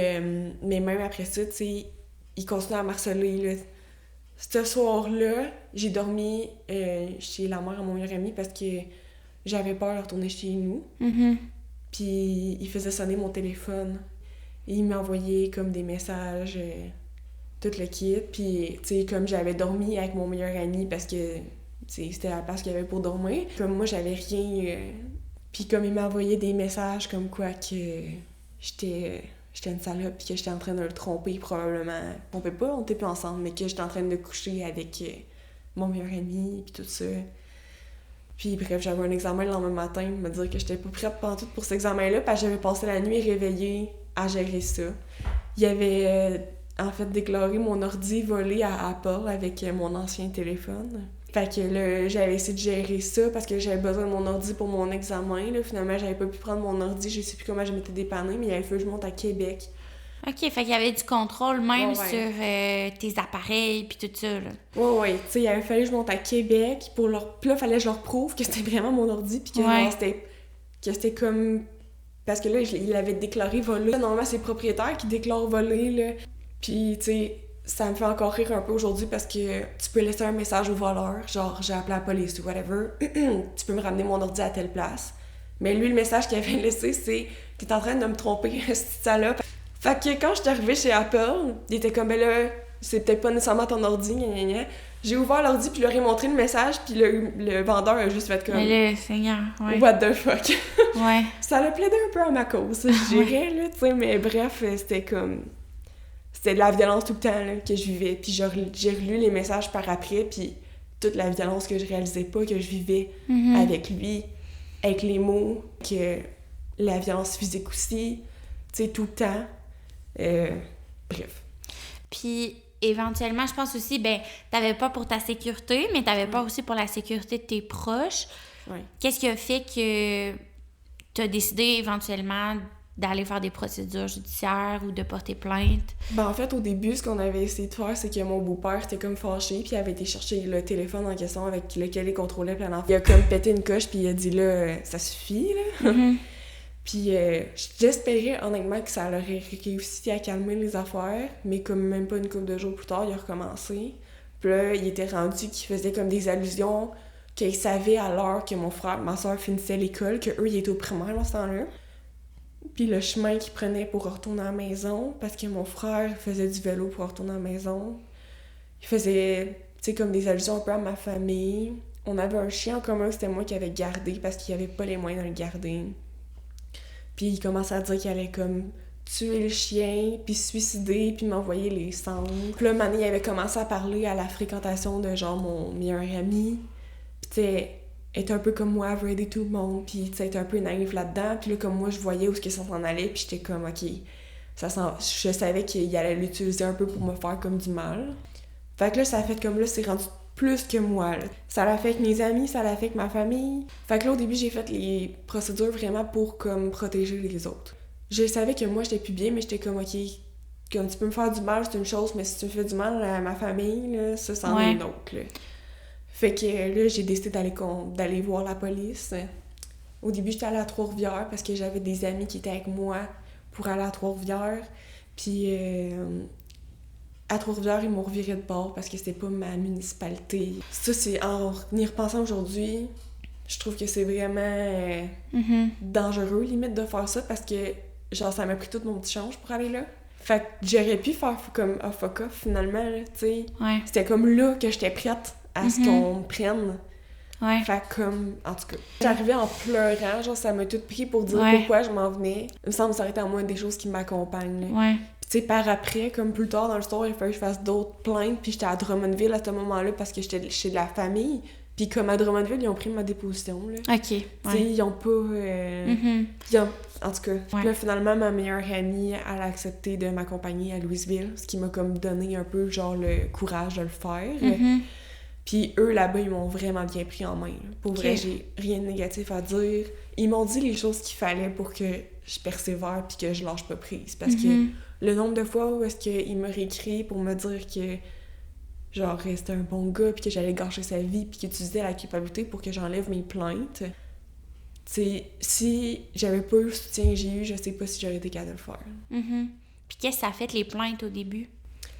mais même après ça tu sais il continuait à m'harceler là. Ce soir-là, j'ai dormi chez la mère à mon meilleur ami parce que j'avais peur de retourner chez nous. Mhm. Puis il faisait sonner mon téléphone. Et il m'envoyait comme des messages, tout le kit. Puis, tu sais, comme j'avais dormi avec mon meilleur ami parce que c'était la place qu'il y avait pour dormir. Comme moi, j'avais rien. Puis comme il m'envoyait des messages comme quoi que j'étais une salope puis que j'étais en train de le tromper probablement. On peut pas, on était plus ensemble, mais que j'étais en train de coucher avec mon meilleur ami puis tout ça. Puis bref, j'avais un examen le lendemain matin, me dire que j'étais pas prête pantoute pour cet examen-là, parce que j'avais passé la nuit réveillée à gérer ça. Il avait en fait déclaré mon ordi volé à Apple avec mon ancien téléphone. Fait que là, j'avais essayé de gérer ça parce que j'avais besoin de mon ordi pour mon examen. Là. Finalement, j'avais pas pu prendre mon ordi, je sais plus comment je m'étais dépannée, mais il avait fallu que je monte à Québec. OK, fait qu'il y avait du contrôle même Ouais. sur tes appareils puis tout ça, là. Ouais. Tu sais, il avait fallu que je monte à Québec pour leur... Puis là, fallait que je leur prouve que c'était vraiment mon ordi puis que genre, c'était comme... Parce que là, il l'avait déclaré volé. Normalement, c'est le propriétaire qui déclare volé, là. Puis, tu sais, ça me fait encore rire un peu aujourd'hui parce que tu peux laisser un message au voleur, genre j'ai appelé la police ou whatever, tu peux me ramener mon ordi à telle place. Mais lui, le message qu'il avait laissé, c'est « T'es en train de me tromper, cette salope. » Fait que quand j'étais arrivée chez Apple, il était comme « Ben là, c'est peut-être pas nécessairement ton ordi, gna gna gna. » J'ai ouvert l'ordi puis je leur ai montré le message puis le vendeur a juste fait comme Mais là, Seigneur, ouais. « What the fuck? » Ouais. Ça l'a plaidé un peu à ma cause, je dirais, là, tu sais, mais bref, c'était comme... C'était de la violence tout le temps là, que je vivais. Puis j'ai relu les messages par après, puis toute la violence que je réalisais pas, que je vivais avec lui, avec les mots, que la violence physique aussi, tu sais, tout le temps. Bref. Puis éventuellement, je pense aussi, ben, t'avais peur pour ta sécurité, mais t'avais peur aussi pour la sécurité de tes proches. Ouais. Qu'est-ce qui a fait que t'as décidé éventuellement d'aller faire des procédures judiciaires ou de porter plainte? Ben en fait, au début, ce qu'on avait essayé de faire, c'est que mon beau-père était comme fâché, puis il avait été chercher le téléphone en question avec lequel il contrôlait plein d'enfants. Il a comme pété une coche, puis il a dit là, ça suffit, là. Puis j'espérais honnêtement que ça aurait réussi à calmer les affaires, mais comme même pas une couple de jours plus tard, il a recommencé. Puis là, il était rendu qu'il faisait comme des allusions qu'il savait à l'heure que mon frère ma soeur finissaient l'école, qu'eux, ils étaient au primaire dans ce temps-là. Puis le chemin qu'il prenait pour retourner à la maison, parce que mon frère faisait du vélo pour retourner à la maison. Il faisait, tu sais, comme des allusions un peu à ma famille. On avait un chien en commun, c'était moi qui avais gardé, parce qu'il avait pas les moyens de le garder. Puis il commençait à dire qu'il allait comme tuer le chien, puis se suicider, puis m'envoyer les cendres. Puis là, Mané, il avait commencé à parler à la fréquentation de genre mon meilleur ami. Puis tu sais, être un peu comme moi, elle veut aider tout le monde, puis tu sais, être un peu naïve là-dedans. Puis là, comme moi, je voyais où ça s'en allait, puis j'étais comme, OK, je savais qu'il allait l'utiliser un peu pour me faire comme du mal. Fait que là, ça a fait comme là, c'est rendu plus que moi, là. Ça l'a fait avec mes amis, ça l'a fait avec ma famille. Fait que là, au début, j'ai fait les procédures vraiment pour, comme, protéger les autres. Je savais que moi, j'étais plus bien, mais j'étais comme, OK, comme tu peux me faire du mal, c'est une chose, mais si tu me fais du mal à ma famille, là, ça, c'en est une autre, là. Fait que là, j'ai décidé d'aller voir la police. Au début, j'étais allée à Trois-Rivières parce que j'avais des amis qui étaient avec moi pour aller à Trois-Rivières. Puis à Trois-Rivières, ils m'ont reviré de bord parce que c'était pas ma municipalité. Ça, c'est en y repensant aujourd'hui, je trouve que c'est vraiment dangereux, limite, de faire ça parce que, genre, ça m'a pris tout mon petit change pour aller là. Fait que j'aurais pu faire comme un fuck off finalement, là, tu sais. Ouais. C'était comme là que j'étais prête à ce qu'on me prenne. Ouais. Fait comme, en tout cas, j'arrivais en pleurant, genre ça m'a tout pris pour dire pourquoi je m'en venais. Il me semble que ça aurait été en moins des choses qui m'accompagnent. Là. Ouais. Puis tu sais, par après, comme plus tard dans le store, il fallait que je fasse d'autres plaintes, puis j'étais à Drummondville à ce moment-là parce que j'étais chez de la famille. Puis comme à Drummondville, ils ont pris ma déposition, là. OK, Tu sais, ouais. ils ont pas... En tout cas, Ouais. là, finalement, ma meilleure amie, elle a accepté de m'accompagner à Louisville, ce qui m'a comme donné un peu, genre, le courage de le faire. Puis eux, là-bas, ils m'ont vraiment bien pris en main. Là. Pour vrai, j'ai rien de négatif à dire. Ils m'ont dit les choses qu'il fallait pour que je persévère puis que je lâche pas prise. Parce que le nombre de fois où est-ce qu'ils me réécrit pour me dire que, genre, c'était un bon gars puis que j'allais gâcher sa vie puis qu'ils utilisaient la culpabilité pour que j'enlève mes plaintes... T'sais, si j'avais pas eu le soutien que j'ai eu, je sais pas si j'aurais été capable de le faire. Puis qu'est-ce que ça a fait, les plaintes, au début?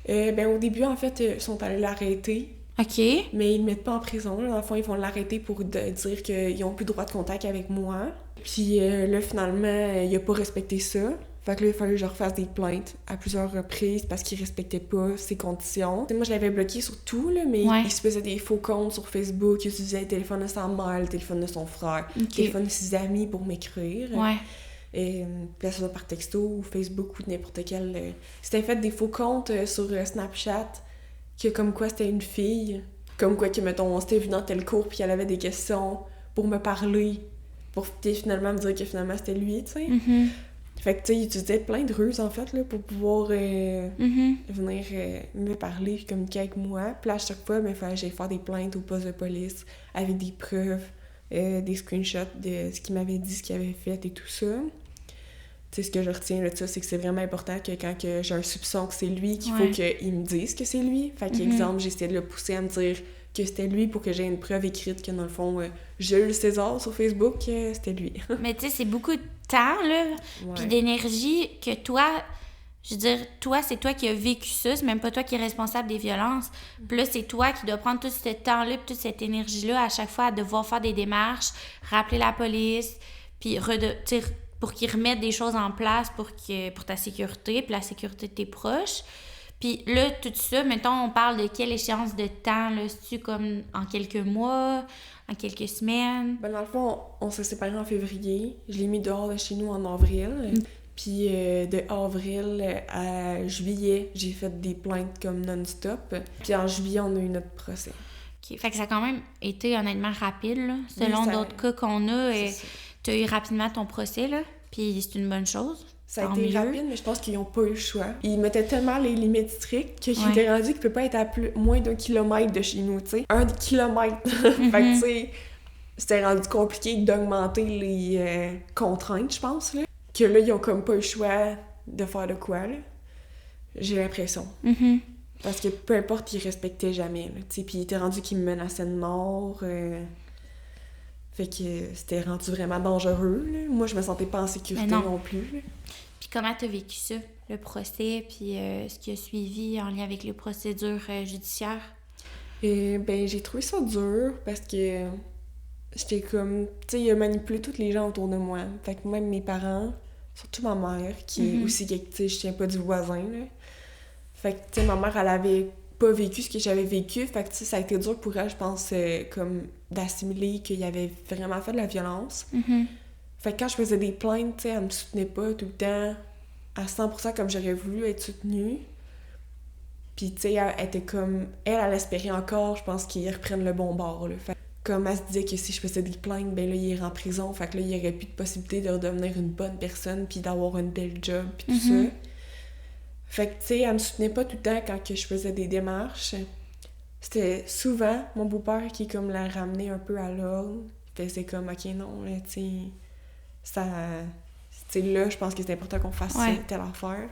Au début, en fait, ils sont allés l'arrêter. OK. Mais ils le mettent pas en prison. Là. Dans le fond, ils vont l'arrêter pour dire qu'ils ont plus droit de contact avec moi. Puis là, finalement, il a pas respecté ça. Fait que là, il fallait que je refasse des plaintes à plusieurs reprises parce qu'il respectait pas ses conditions. T'sais, moi, je l'avais bloqué sur tout, là, mais il se faisait des faux comptes sur Facebook. Il utilisait le téléphone de sa mère, le téléphone de son frère, le téléphone de ses amis pour m'écrire. Ouais. Et puis ça par texto ou Facebook ou n'importe quel... C'était fait des faux comptes sur Snapchat que comme quoi c'était une fille. Comme quoi que, mettons, on s'était vu dans tel cours puis elle avait des questions pour me parler. Pour finalement me dire que finalement c'était lui, tu sais. Fait que, tu sais, il utilisait plein de ruses, en fait, là, pour pouvoir venir me parler et communiquer avec moi. Puis là, à chaque fois, il fallait que j'aille faire des plaintes au poste de police avec des preuves, des screenshots de ce qu'il m'avait dit, ce qu'il avait fait et tout ça. Tu sais, ce que je retiens de ça, c'est que c'est vraiment important que quand que j'ai un soupçon que c'est lui, qu'il faut qu'il me dise que c'est lui. Fait qu'exemple, j'essaie de le pousser à me dire que c'était lui pour que j'ai une preuve écrite que, dans le fond, Jules César sur Facebook, c'était lui. Mais tu sais, c'est beaucoup de temps, là, puis d'énergie que toi... Je veux dire, toi, c'est toi qui as vécu ça, c'est même pas toi qui es responsable des violences. Puis là, c'est toi qui dois prendre tout ce temps-là puis toute cette énergie-là à chaque fois à devoir faire des démarches, rappeler la police, puis pour qu'ils remettent des choses en place pour ta sécurité puis la sécurité de tes proches. Puis là, tout ça, mettons, on parle de quelle échéance de temps, là? C'est-tu comme en quelques mois, en quelques semaines? Ben, dans le fond, on s'est séparés en février. Je l'ai mis dehors de chez nous en avril. Puis de avril à juillet, j'ai fait des plaintes comme non-stop. Puis en juillet, on a eu notre procès. OK. Fait que ça a quand même été honnêtement rapide, là. Selon d'autres cas qu'on a, tu as eu rapidement ton procès, là. Puis c'est une bonne chose. Ça a été rapide, mais je pense qu'ils n'ont pas eu le choix. Ils mettaient tellement les limites strictes qu'ils étaient rendus qu'ils ne peuvent pas être à moins d'1 kilomètre de chez nous, tu sais. 1 kilomètre! Fait que, tu sais, c'était rendu compliqué d'augmenter les contraintes, je pense, là. Que là, ils ont comme pas eu le choix de faire de quoi, là. J'ai l'impression. Parce que peu importe, ils respectaient jamais, là, tu sais. Puis ils étaient rendus qu'ils me menaçaient de mort. Fait que c'était rendu vraiment dangereux, là. Moi, je me sentais pas en sécurité non plus, là. Puis comment t'as vécu ça, le procès, puis ce qui a suivi en lien avec les procédures judiciaires? J'ai trouvé ça dur parce que j'étais comme... Tu sais, il a manipulé tous les gens autour de moi. Fait que même mes parents, surtout ma mère, qui est aussi... Tu sais, je tiens pas du voisin, là. Fait que, tu sais, ma mère, elle avait pas vécu ce que j'avais vécu. Fait que, tu sais, ça a été dur pour elle, je pense, comme d'assimiler qu'il avait vraiment fait de la violence. Fait que quand je faisais des plaintes, tu sais, elle me soutenait pas tout le temps à 100% comme j'aurais voulu être soutenue. Puis, tu sais, elle était comme... Elle espérait encore, je pense, qu'ils reprennent le bon bord, là. Fait que, comme elle se disait que si je faisais des plaintes, ben là, il irait en prison. Fait que là, il y aurait plus de possibilité de redevenir une bonne personne puis d'avoir une belle job puis tout ça. Fait que, tu sais, elle me soutenait pas tout le temps quand que je faisais des démarches. C'était souvent mon beau-père qui, comme, la ramenait un peu à l'ordre. Fait que c'est comme, OK, non, là, tu sais... Ça... Tu sais, là, je pense que c'est important qu'on fasse telle affaire.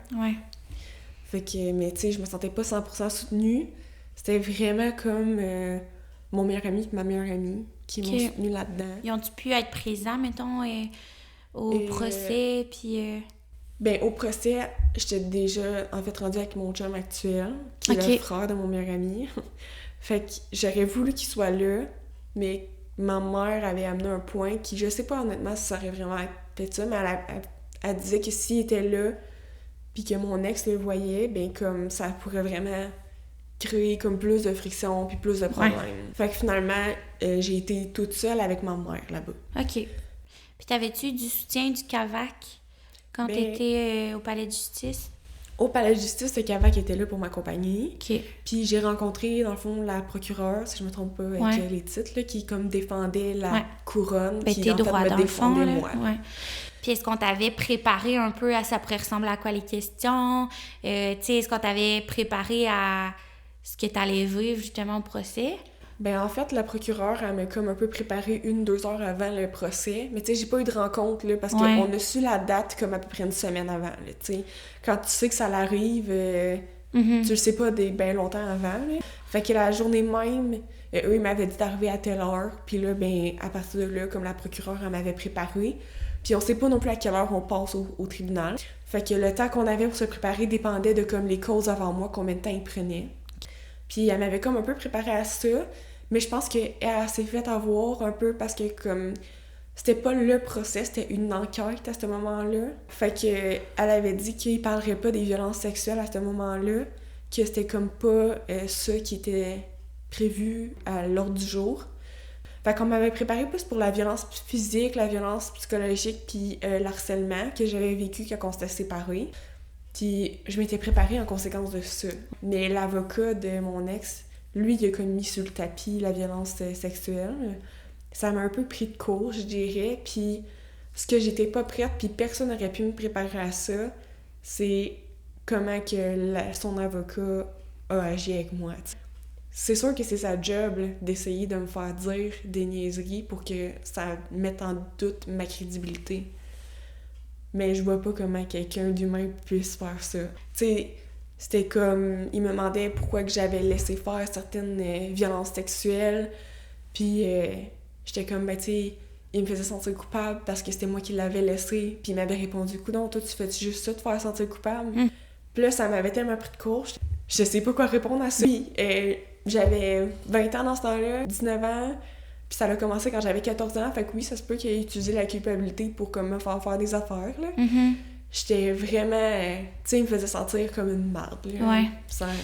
Fait que, mais tu sais, je me sentais pas 100% soutenue. C'était vraiment comme mon meilleur ami et ma meilleure amie qui m'ont soutenue là-dedans. Ils ont-tu pu être présents, mettons, au procès, puis... Ben, au procès, j'étais déjà, en fait, rendue avec mon chum actuel, qui est le frère de mon meilleur ami. Fait que j'aurais voulu qu'il soit là, mais ma mère avait amené un point qui, je sais pas honnêtement si ça aurait vraiment fait ça, mais elle disait que s'il était là, puis que mon ex le voyait, ben comme ça pourrait vraiment créer comme plus de friction puis plus de problèmes. Fait que finalement, j'ai été toute seule avec ma mère là-bas. OK. Puis t'avais-tu du soutien du CAVAC quand t'étais au palais de justice? Au palais de justice, le CAVAC était là pour m'accompagner. OK. Puis j'ai rencontré, dans le fond, la procureure, si je me trompe pas avec les titres, là, qui comme défendait la couronne, Ben, qui tes en fait droits me dans le défendait fond, là. moi. Ouais. Puis est-ce qu'on t'avait préparé un peu à ça pourrait ressembler à quoi les questions? Tu sais, est-ce qu'on t'avait préparé à ce que t'allais vivre justement au procès? Ben en fait, la procureure, elle m'a comme un peu préparé 1-2 heures avant le procès. Mais tu sais, j'ai pas eu de rencontre, là, parce qu'on a su la date comme à peu près une semaine avant, là, tu sais. Quand tu sais que ça l'arrive, tu le sais pas bien longtemps avant, là. Fait que la journée même, eux, ils m'avaient dit d'arriver à telle heure. Puis là, ben à partir de là, comme la procureure, elle m'avait préparé. Puis on sait pas non plus à quelle heure on passe au tribunal. Fait que le temps qu'on avait pour se préparer dépendait de comme les causes avant moi, combien de temps ils prenaient. Puis elle m'avait comme un peu préparé à ça, mais je pense qu'elle s'est fait avoir un peu parce que comme c'était pas le procès, c'était une enquête à ce moment-là. Fait que elle avait dit qu'il parlerait pas des violences sexuelles à ce moment-là, que c'était comme pas ça qui était prévu à l'ordre du jour. Fait qu'on m'avait préparé plus pour la violence physique, la violence psychologique, puis l'harcèlement que j'avais vécu quand on s'était séparés. Puis je m'étais préparée en conséquence de ça. Mais l'avocat de mon ex, lui, il a comme mis sur le tapis la violence sexuelle. Ça m'a un peu pris de court, je dirais. Puis ce que j'étais pas prête, puis personne n'aurait pu me préparer à ça, c'est comment que son avocat a agi avec moi. T'sais. C'est sûr que c'est sa job là, d'essayer de me faire dire des niaiseries pour que ça mette en doute ma crédibilité. Mais je vois pas comment quelqu'un d'humain puisse faire ça. Tu sais, c'était comme... Il me demandait pourquoi que j'avais laissé faire certaines violences sexuelles. Puis j'étais comme, ben tu sais, il me faisait sentir coupable parce que c'était moi qui l'avais laissé. Puis il m'avait répondu, coudonc, toi tu fais juste ça, te faire sentir coupable? Puis là, ça m'avait tellement pris de court. Je sais pas quoi répondre à ça. Puis j'avais 20 ans dans ce temps-là, 19 ans. Puis ça a commencé quand j'avais 14 ans, fait que oui, ça se peut qu'il ait utilisé la culpabilité pour comme me faire des affaires, là. J'étais vraiment... tu sais, il me faisait sentir comme une marde, là.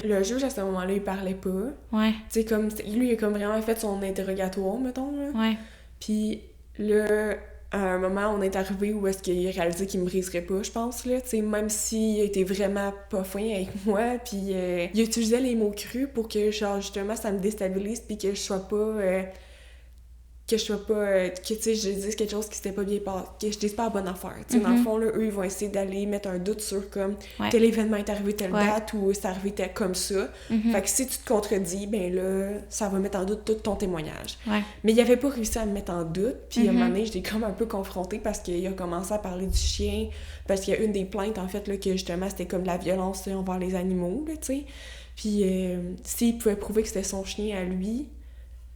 Le juge, à ce moment-là, il parlait pas. Tu sais, comme... Lui, il a comme vraiment fait son interrogatoire, mettons, là. Puis là, à un moment, on est arrivé où est-ce qu'il a réalisé qu'il me briserait pas, je pense, là. Tu sais, même s'il était vraiment pas fin avec moi, puis il utilisait les mots crus pour que, genre, justement, ça me déstabilise, puis que je sois pas... que tu sais, je dise quelque chose qui s'était pas bien passé, que je dise pas la bonne affaire. Tu sais, dans le fond, là, eux, ils vont essayer d'aller mettre un doute sur comme tel événement est arrivé telle date ou c'est arrivé comme ça. Fait que si tu te contredis, ben là, ça va mettre en doute tout ton témoignage. Mais il avait pas réussi à me mettre en doute, puis à un moment donné, j'étais comme un peu confrontée parce qu'il a commencé à parler du chien, parce qu'il y a une des plaintes, en fait, là, que justement, c'était comme de la violence là, envers les animaux, là, tu sais. Puis s'il pouvait prouver que c'était son chien à lui,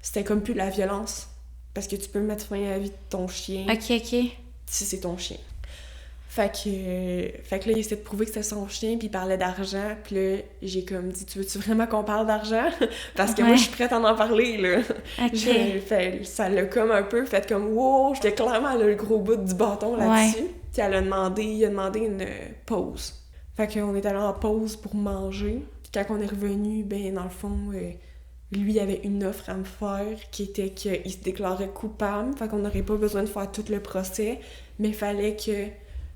c'était comme plus de la violence. Parce que tu peux mettre fin à la vie de ton chien. Si c'est ton chien. Fait que là, il essayait de prouver que c'était son chien, puis il parlait d'argent. Puis là, j'ai comme dit, tu veux-tu vraiment qu'on parle d'argent? Parce que moi, je suis prête à en parler, là. Ça l'a comme un peu fait comme, wow, j'étais clairement le gros bout du bâton là-dessus. Puis il a demandé une pause. Fait qu'on est allé en pause pour manger. Puis quand on est revenu, ben dans le fond... lui avait une offre à me faire qui était qu'il se déclarait coupable, fait qu'on n'aurait pas besoin de faire tout le procès, mais il fallait que,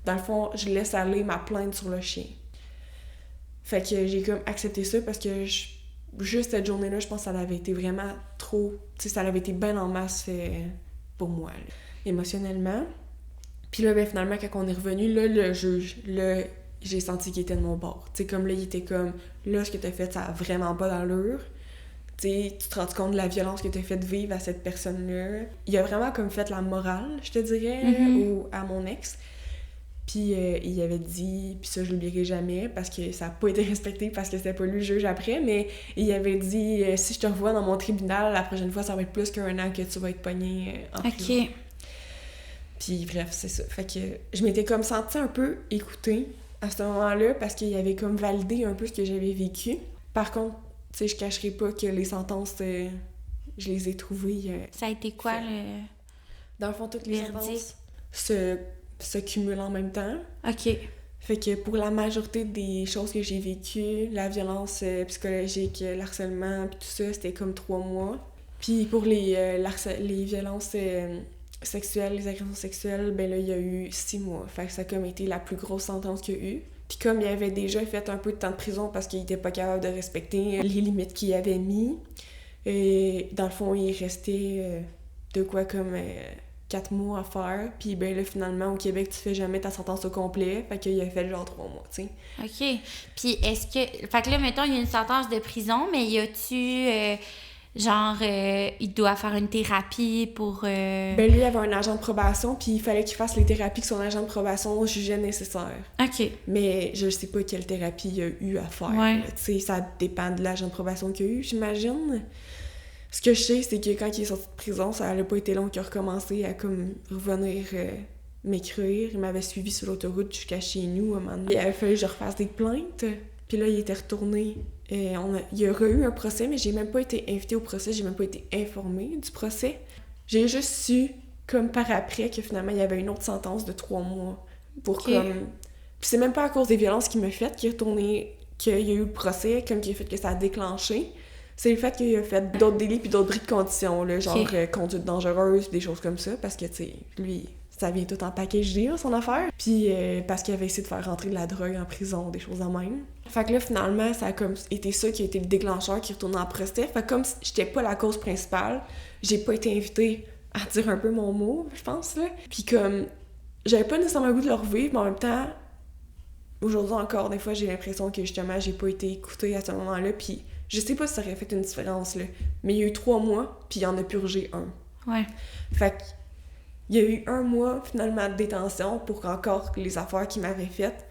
dans le fond, je laisse aller ma plainte sur le chien. Fait que j'ai comme accepté ça parce que juste cette journée-là, je pense que ça avait été vraiment trop... Tu sais, ça avait été bien en masse pour moi, là, émotionnellement. Puis là, ben finalement, quand on est revenu, là, le juge, là, j'ai senti qu'il était de mon bord. Tu sais, comme là, il était comme, là, ce que t'as fait, ça a vraiment pas d'allure. T'sais, tu te rends compte de la violence que tu as fait vivre à cette personne-là. Il a vraiment comme fait la morale, je te dirais, à mon ex. Puis il avait dit, puis ça je l'oublierai jamais parce que ça n'a pas été respecté parce que c'était pas lui le juge après, mais il avait dit si je te revois dans mon tribunal, la prochaine fois ça va être plus qu'1 an que tu vas être pogné en prison. Puis bref, c'est ça. Fait que je m'étais comme sentie un peu écoutée à ce moment-là parce qu'il avait comme validé un peu ce que j'avais vécu. Par contre, tu sais, je cacherai pas que les sentences, je les ai trouvées... ça a été quoi, le... Dans le fond, toutes les sentences se cumulent en même temps. Fait que pour la majorité des choses que j'ai vécues, la violence psychologique, l'harcèlement, puis tout ça, c'était comme 3 mois. Puis pour les violences sexuelles, les agressions sexuelles, ben là, il y a eu 6 mois. Fait que ça a comme été la plus grosse sentence qu'il y a eu. Puis comme il avait déjà fait un peu de temps de prison parce qu'il était pas capable de respecter les limites qu'il avait mis, et dans le fond, il restait de quoi comme 4 mois à faire. Puis ben là, finalement, au Québec, tu fais jamais ta sentence au complet. Fait qu'il a fait genre 3 mois, tu sais. OK. Puis est-ce que... Fait que là, mettons, il y a une sentence de prison, mais y a-tu... il doit faire une thérapie pour... Ben lui, il avait un agent de probation, puis il fallait qu'il fasse les thérapies que son agent de probation jugeait nécessaires. OK. Mais je sais pas quelle thérapie il a eu à faire. Ouais. Tu sais, ça dépend de l'agent de probation qu'il a eu, j'imagine. Ce que je sais, c'est que quand il est sorti de prison, ça n'a pas été long qu'il a recommencé à comme revenir m'écrire. Il m'avait suivi sur l'autoroute jusqu'à chez nous un moment donné. Il avait fallu que je refasse des plaintes. Puis là, il était retourné. Il y aurait eu un procès, mais j'ai même pas été invitée au procès. J'ai même pas été informée du procès. J'ai juste su, comme par après, que finalement, il y avait une autre sentence de 3 mois. Pour comme... Puis c'est même pas à cause des violences qu'il m'a faites qu'il est retourné, qu'il y a eu le procès, comme qui a fait que ça a déclenché. C'est le fait qu'il a fait d'autres délits puis d'autres bris de conditions, là, genre conduite dangereuse, des choses comme ça, parce que, tu sais, lui, ça vient tout en package deal, son affaire. Puis parce qu'il avait essayé de faire rentrer de la drogue en prison, des choses de même. Fait que là, finalement, ça a comme été ça qui a été le déclencheur qui retourne en procès. Fait que comme j'étais pas la cause principale, j'ai pas été invitée à dire un peu mon mot, je pense, là. Puis comme, j'avais pas nécessairement le goût de le revivre, mais en même temps, aujourd'hui encore, des fois, j'ai l'impression que, justement, j'ai pas été écoutée à ce moment-là, puis je sais pas si ça aurait fait une différence, là, mais il y a eu 3 mois, puis il en a purgé 1. Ouais. Fait que, il y a eu 1 mois, finalement, de détention pour encore les affaires qu'il m'avait faites.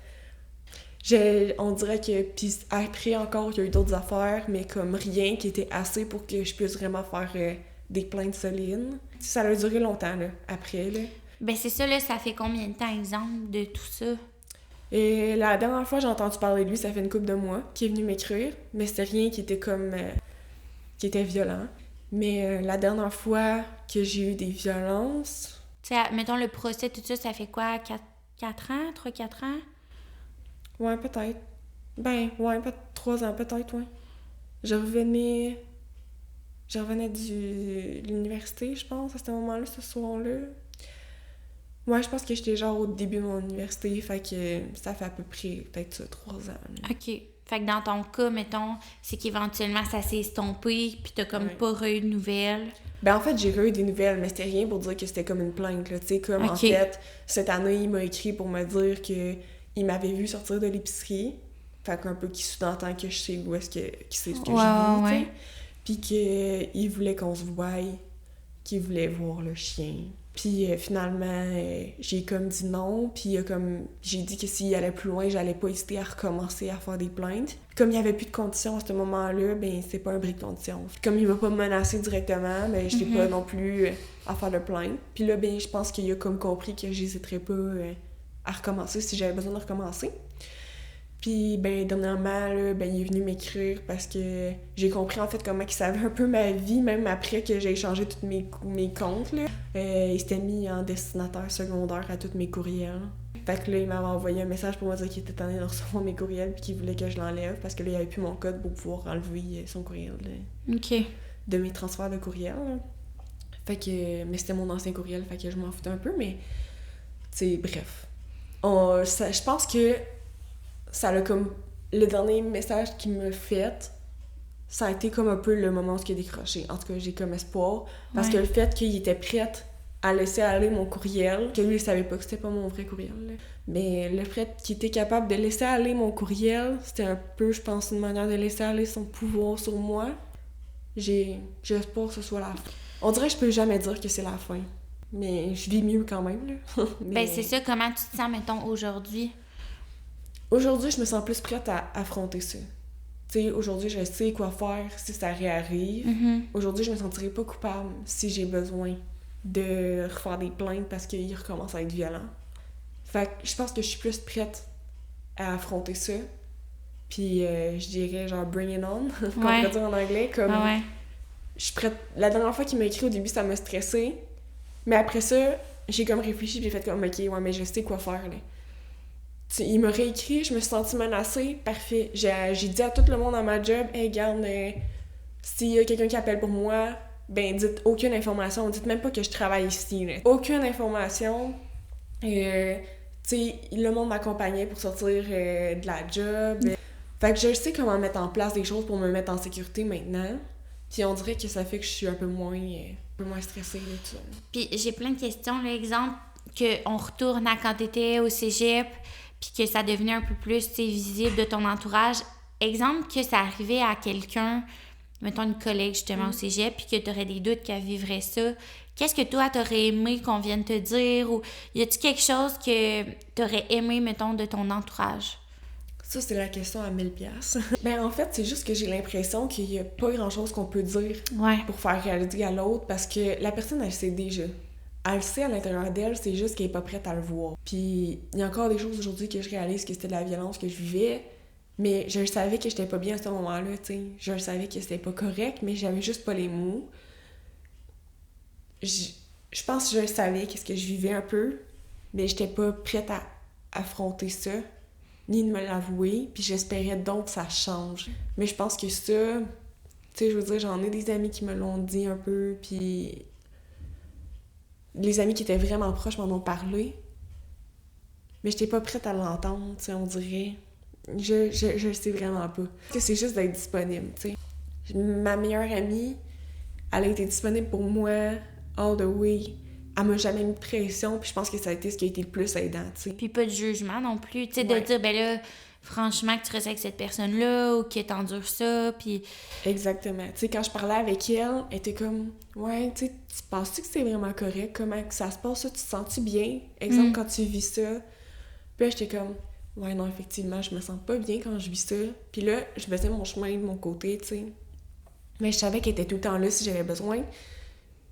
On dirait que... Puis après, encore, il y a eu d'autres affaires, mais comme rien qui était assez pour que je puisse vraiment faire des plaintes solides. Ça a duré longtemps, là, après, là. Ben c'est ça, là, ça fait combien de temps, exemple, de tout ça? Et la dernière fois j'ai entendu parler de lui, ça fait une couple de mois, qui est venu m'écrire, mais c'était rien qui était comme... qui était violent. Mais la dernière fois que j'ai eu des violences... Tu sais, mettons le procès, tout ça, ça fait quoi? 4 ans? 3-4 ans? Ouais, peut-être. Ben, ouais, 3 ans, peut-être, ouais. Je revenais de l'université, je pense, à ce moment-là, ce soir-là. Ouais, je pense que j'étais genre au début de mon université, fait que ça fait à peu près peut-être ça, 3 ans. Là. OK. Fait que dans ton cas, mettons, c'est qu'éventuellement ça s'est estompé, puis t'as comme pas eu de nouvelles. Ben en fait, j'ai eu des nouvelles, mais c'était rien pour dire que c'était comme une plainte, là. Tu sais, comme en fait, cette année, il m'a écrit pour me dire que il m'avait vu sortir de l'épicerie. Fait qu'un peu qu'il sous-entend que je sais où est-ce que... qu'il sait ce que je vis, tu sais. Puis qu'il voulait qu'on se voie, qu'il voulait voir le chien. Puis finalement, j'ai comme dit non, puis j'ai dit que s'il allait plus loin, j'allais pas hésiter à recommencer à faire des plaintes. Comme il y avait plus de conditions à ce moment-là, ben c'est pas un bris de conditions. Comme il m'a pas menacé directement, ben j'étais pas non plus à faire de plainte. Puis là, ben je pense qu'il a comme compris que j'hésiterais pas à recommencer si j'avais besoin de recommencer. Puis, ben, dernièrement, là, ben, il est venu m'écrire parce que j'ai compris, en fait, comment il savait un peu ma vie, même après que j'ai changé tous mes comptes, là. Il s'était mis en destinataire secondaire à tous mes courriels. Fait que là, il m'avait envoyé un message pour me dire qu'il était tanné de recevoir mes courriels puis qu'il voulait que je l'enlève parce que là, il n'y avait plus mon code pour pouvoir enlever son courriel de mes transferts de courriel, là. Fait que... Mais c'était mon ancien courriel, fait que je m'en foutais un peu, mais... Tu sais, bref. Je pense que... Ça a comme... Le dernier message qu'il m'a fait, ça a été comme un peu le moment où il a décroché. En tout cas, j'ai comme espoir. Parce que le fait qu'il était prêt à laisser aller mon courriel, que lui, il savait pas que c'était pas mon vrai courriel, là. Mais le fait qu'il était capable de laisser aller mon courriel, c'était un peu, je pense, une manière de laisser aller son pouvoir sur moi. J'ai espoir que ce soit la fin. On dirait que je peux jamais dire que c'est la fin. Mais je vis mieux quand même, là. Ben c'est ça, comment tu te sens, mettons, aujourd'hui? Aujourd'hui, je me sens plus prête à affronter ça. Tu sais, aujourd'hui, je sais quoi faire si ça réarrive. Aujourd'hui, je me sentirais pas coupable si j'ai besoin de refaire des plaintes parce qu'il recommence à être violent. Fait que je pense que je suis plus prête à affronter ça. Puis je dirais genre « bring it on », qu'on pourrait dire en anglais. Comme, je suis prête... La dernière fois qu'il m'a écrit, au début, ça m'a stressée. Mais après ça, j'ai comme réfléchi puis j'ai fait comme « ok, ouais, mais je sais quoi faire, là. » Il m'a réécrit, je me suis sentie menacée, parfait. J'ai dit à tout le monde à ma job, « Hey, regarde, s'il y a quelqu'un qui appelle pour moi, ben dites aucune information, dites même pas que je travaille ici, là. Aucune information. Tu tu sais, le monde m'accompagnait pour sortir de la job. Fait que je sais comment mettre en place des choses pour me mettre en sécurité maintenant. Puis on dirait que ça fait que je suis un peu moins stressée de tout ça. Puis j'ai plein de questions. L'exemple qu'on retourne à quand t'étais au cégep, puis que ça devenait un peu plus visible de ton entourage. Exemple que ça arrivait à quelqu'un, mettons une collègue justement au cégep, puis que t'aurais des doutes qu'elle vivrait ça. Qu'est-ce que toi, t'aurais aimé qu'on vienne te dire? Ou y a-tu quelque chose que t'aurais aimé, mettons, de ton entourage? Ça, c'est la question à 1000$. Ben, en fait, c'est juste que j'ai l'impression qu'il y a pas grand-chose qu'on peut dire pour faire réaliser à l'autre, parce que la personne, elle sait déjà. Elle sait à l'intérieur d'elle, c'est juste qu'elle est pas prête à le voir. Puis, il y a encore des choses aujourd'hui que je réalise que c'était de la violence que je vivais, mais je le savais que j'étais pas bien à ce moment-là, tu sais. Je le savais que c'était pas correct, mais j'avais juste pas les mots. Je pense que je le savais, qu'est-ce que je vivais un peu, mais j'étais pas prête à affronter ça, ni de me l'avouer, puis j'espérais donc que ça change. Mais je pense que ça, tu sais, je veux dire, j'en ai des amis qui me l'ont dit un peu, puis les amis qui étaient vraiment proches m'en ont parlé, mais j'étais pas prête à l'entendre, tu sais, on dirait. Je le sais vraiment pas. Que c'est juste d'être disponible, tu sais. Ma meilleure amie, elle a été disponible pour moi all the way. Elle m'a jamais mis de pression, puis je pense que ça a été ce qui a été le plus aidant, tu sais. Puis pas de jugement non plus, tu sais, de dire, ben là, franchement, que tu restes avec cette personne-là, ou que t'endures ça, puis... Exactement. Tu sais, quand je parlais avec elle, elle était comme, ouais, tu sais, tu penses-tu que c'est vraiment correct? Comment que ça se passe, ça? Tu te sens-tu bien? Exemple, quand tu vis ça. Puis là, j'étais comme, ouais, non, effectivement, je me sens pas bien quand je vis ça. Puis là, je faisais mon chemin de mon côté, tu sais. Mais je savais qu'elle était tout le temps là si j'avais besoin.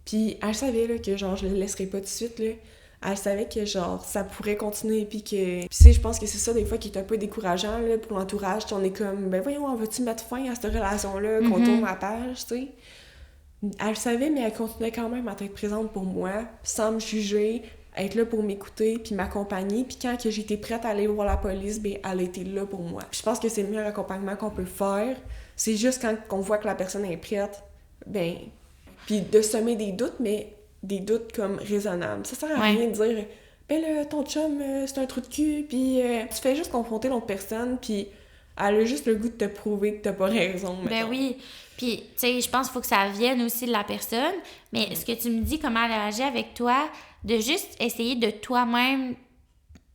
Puis elle savait là, que genre je le laisserais pas tout de suite là. Elle savait que genre ça pourrait continuer puis que... Puis tu sais, je pense que c'est ça des fois qui est un peu décourageant là, pour l'entourage. On est comme, ben voyons, on va-tu mettre fin à cette relation-là, qu'on tourne la page, tu sais. Elle savait, mais elle continuait quand même à être présente pour moi, sans me juger, être là pour m'écouter puis m'accompagner. Puis quand que j'étais prête à aller voir la police, ben elle était là pour moi. Puis je pense que c'est le meilleur accompagnement qu'on peut faire. C'est juste quand on voit que la personne est prête, ben... Puis de semer des doutes, mais des doutes comme raisonnables. Ça sert à rien de dire « Ben là, ton chum, c'est un trou de cul », puis tu fais juste confronter l'autre personne, puis elle a juste le goût de te prouver que t'as pas raison. Ben mettons. oui. Puis, tu sais, je pense qu'il faut que ça vienne aussi de la personne. Mais ce que tu me dis, comment elle agit avec toi, de juste essayer de toi-même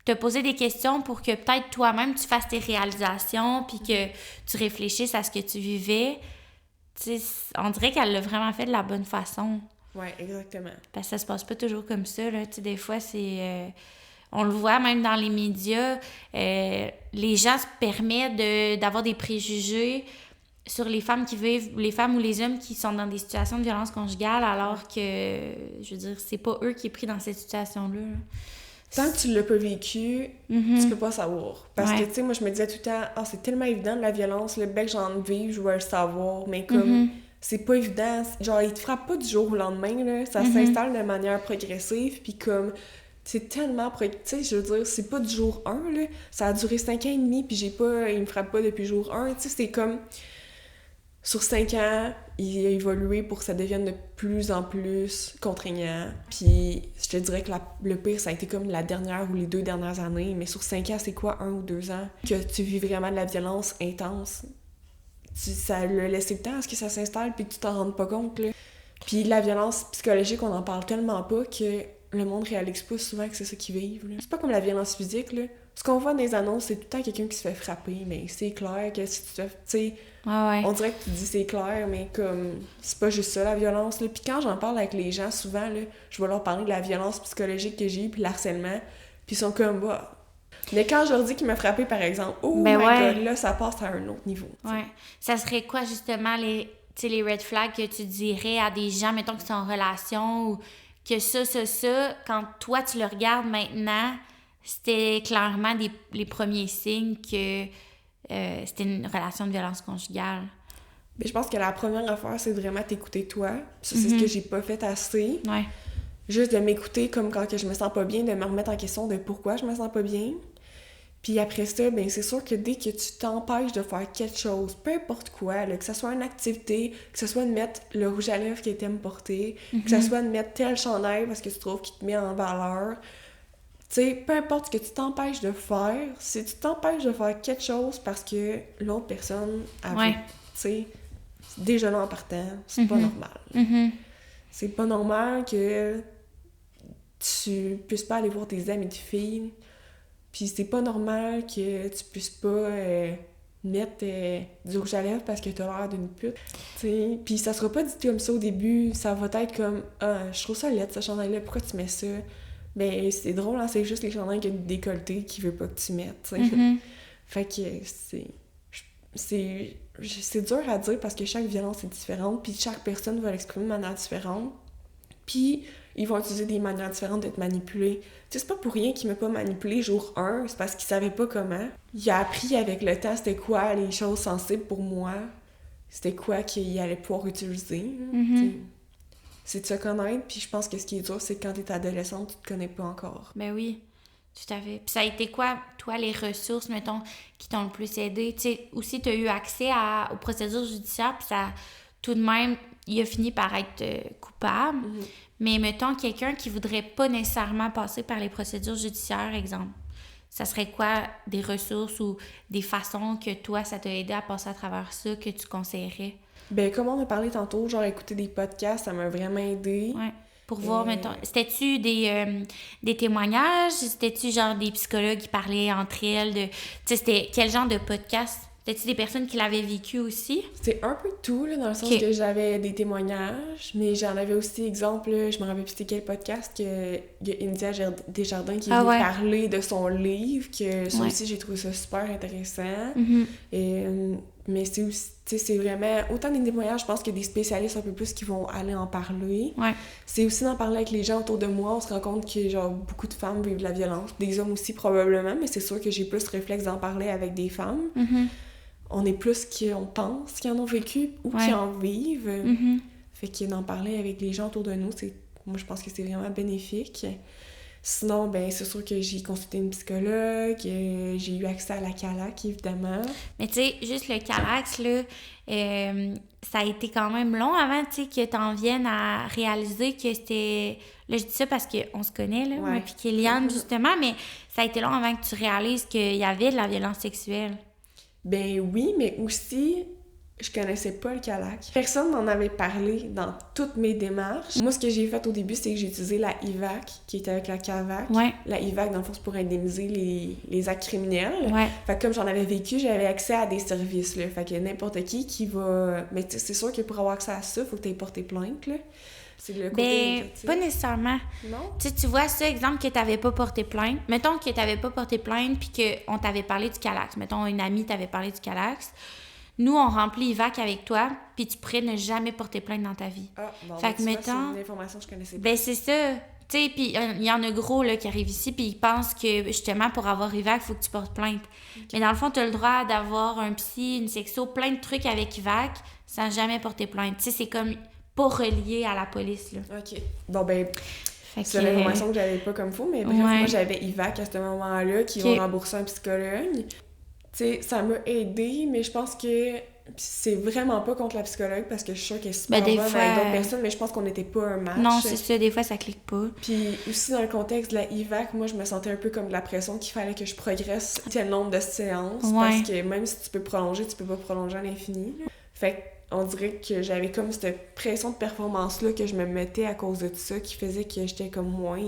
te poser des questions pour que peut-être toi-même tu fasses tes réalisations, puis que tu réfléchisses à ce que tu vivais. Tu sais, on dirait qu'elle l'a vraiment fait de la bonne façon. Ouais, exactement. Parce que ça se passe pas toujours comme ça, là. Tu sais, des fois, c'est... on le voit même dans les médias, les gens se permettent d'avoir des préjugés sur les femmes qui vivent, les femmes ou les hommes qui sont dans des situations de violence conjugale, alors que, je veux dire, c'est pas eux qui est pris dans cette situation-là. Tant que tu l'as pas vécu, tu peux pas savoir. Parce que, tu sais, moi, je me disais tout le temps, ah, c'est tellement évident de la violence, le bec, j'en vis, je vais le savoir, mais comme, c'est pas évident. Genre, il te frappe pas du jour au lendemain, là. Ça s'installe de manière progressive, puis comme, c'est tellement... Tu sais, je veux dire, c'est pas du jour 1, là. Ça a duré 5 ans et demi, puis il me frappe pas depuis jour 1. Tu sais, c'est comme... Sur 5 ans, il a évolué pour que ça devienne de plus en plus contraignant. Puis je te dirais que le pire, ça a été comme la dernière ou les 2 dernières années. Mais sur 5 ans, c'est quoi, 1 ou 2 ans? Que tu vis vraiment de la violence intense. Ça l'a laissé le temps à ce que ça s'installe puis que tu t'en rendes pas compte, là. Puis la violence psychologique, on en parle tellement pas que le monde réalise pas souvent que c'est ça qu'ils vivent, là. C'est pas comme la violence physique, là. Ce qu'on voit dans les annonces, c'est tout le temps quelqu'un qui se fait frapper, mais c'est clair que si tu te fais... Tu sais, on dirait que tu dis c'est clair, mais comme... C'est pas juste ça, la violence, là. Puis quand j'en parle avec les gens, souvent, là, je vais leur parler de la violence psychologique que j'ai eu, puis l'harcèlement, puis ils sont comme, bah... Mais quand je leur dis qu'ils m'ont frappé, par exemple, oh my God, là, ça passe à un autre niveau. T'sais. Ouais. Ça serait quoi, justement, les red flags que tu dirais à des gens, mettons, qui sont en relation, ou que ça, quand toi, tu le regardes maintenant... C'était clairement les premiers signes que c'était une relation de violence conjugale. Mais je pense que la première affaire, c'est vraiment t'écouter toi. Ça, c'est ce que j'ai pas fait assez. Ouais. Juste de m'écouter comme quand que je me sens pas bien, de me remettre en question de pourquoi je me sens pas bien. Puis après ça, ben c'est sûr que dès que tu t'empêches de faire quelque chose, peu importe quoi, là, que ce soit une activité, que ce soit de mettre le rouge à lèvres que t'aimes porter, que ce soit de mettre tel chandail parce que tu trouves qu'il te met en valeur... sais, peu importe ce que tu t'empêches de faire, si tu t'empêches de faire quelque chose parce que l'autre personne a Ouais. tu sais, déjà là en partant, c'est pas normal. C'est pas normal que tu puisses pas aller voir tes amis de filles, puis c'est pas normal que tu puisses pas mettre du rouge à lèvres parce que t'as l'air d'une pute, tu sais. Puis ça sera pas dit comme ça au début, ça va être comme « Ah, je trouve ça laid, ce chandail-là, pourquoi tu mets ça? » Ben, c'est drôle, hein, c'est juste les chandails qui ont des décolletés qui veut pas que tu mettes, tu sais. Fait que c'est dur à dire parce que chaque violence est différente, puis chaque personne va l'exprimer de manière différente. Puis ils vont utiliser des manières différentes de te manipuler. Tu sais, c'est pas pour rien qu'il m'a pas manipulé jour 1, c'est parce qu'il savait pas comment. Il a appris avec le temps c'était quoi les choses sensibles pour moi, c'était quoi qu'il allait pouvoir utiliser. C'est de se connaître, puis je pense que ce qui est dur, c'est que quand t'es adolescente, tu te connais pas encore. Ben oui, tout à fait. Puis ça a été quoi, toi, les ressources, mettons, qui t'ont le plus aidé? Tu sais, aussi, t'as eu accès aux procédures judiciaires, puis ça, tout de même, il a fini par être coupable. Mais mettons, quelqu'un qui voudrait pas nécessairement passer par les procédures judiciaires, exemple, ça serait quoi des ressources ou des façons que toi, ça t'a aidé à passer à travers ça, que tu conseillerais? Ben, comme on a parlé tantôt, genre écouter des podcasts, ça m'a vraiment aidé. Ouais. Pour voir, mettons, c'était-tu des témoignages? C'était-tu genre des psychologues qui parlaient entre elles de... Tu sais, c'était quel genre de podcast? C'était-tu des personnes qui l'avaient vécu aussi? C'est un peu tout, là, dans le sens que j'avais des témoignages, mais j'en avais aussi, exemple, là, je me rappelle plus c'était quel podcast, il y a India Desjardins qui est venue parler de son livre, que ça aussi, j'ai trouvé ça super intéressant. Mais c'est aussi, tu sais, c'est vraiment autant des témoignages, je pense que des spécialistes un peu plus qui vont aller en parler. C'est aussi d'en parler avec les gens autour de moi, on se rend compte que, genre, beaucoup de femmes vivent de la violence, des hommes aussi probablement, mais c'est sûr que j'ai plus réflexe d'en parler avec des femmes. On est plus qu'on pense qu'ils en ont vécu ou qu'ils en vivent. Fait que d'en parler avec les gens autour de nous, moi, je pense que c'est vraiment bénéfique. Sinon, ben c'est sûr que j'ai consulté une psychologue, j'ai eu accès à la Calac, évidemment. Mais tu sais, juste le Calax, là, ça a été quand même long avant, tu sais, que t'en viennes à réaliser que c'était... Là, je dis ça parce qu'on se connaît, là, moi puis Kéliane, justement, mais ça a été long avant que tu réalises qu'il y avait de la violence sexuelle. Ben oui, mais aussi... Je connaissais pas le Calac. Personne m'en avait parlé dans toutes mes démarches. Moi, ce que j'ai fait au début, c'est que j'ai utilisé la IVAC, qui était avec la CAVAC. La IVAC, dans le fond, c'est pour indemniser les actes criminels. Fait que comme j'en avais vécu, j'avais accès à des services, là. Fait que n'importe qui va... Mais c'est sûr que pour avoir accès à ça, il faut que tu aies porté plainte, là. C'est le côté... Pas nécessairement. Non? Tu vois ça, exemple, que t'avais pas porté plainte. Mettons que t'avais pas porté plainte puis qu'on t'avait parlé du Calax. Mettons, une amie t'avait parlé du Calax. Nous, on remplit IVAC avec toi, puis tu pourrais ne jamais porter plainte dans ta vie. Ah, bon, fait que, mettons, c'est une information que je connaissais pas. Ben, c'est ça. Tu sais, puis il y en a gros, là, qui arrivent ici, puis ils pensent que, justement, pour avoir IVAC, il faut que tu portes plainte. Mais dans le fond, tu as le droit d'avoir un psy, une sexo, plein de trucs avec IVAC, sans jamais porter plainte. Tu sais, c'est comme pas relié à la police, là. OK. Bon, ben... C'est l'information que j'avais pas comme faut, mais bref, moi, j'avais IVAC à ce moment-là, qui vont rembourser un psychologue. Tu sais, ça m'a aidé, mais je pense que c'est vraiment pas contre la psychologue parce que je suis sûre qu'elle est super bonne avec d'autres personnes, mais je pense qu'on n'était pas un match. Non, c'est ça, des fois, ça clique pas. Puis aussi, dans le contexte de la IVAC, moi, je me sentais un peu comme de la pression qu'il fallait que je progresse tel nombre de séances parce que même si tu peux prolonger, tu peux pas prolonger à l'infini. Fait qu'on dirait que j'avais comme cette pression de performance-là que je me mettais à cause de tout ça qui faisait que j'étais comme moins...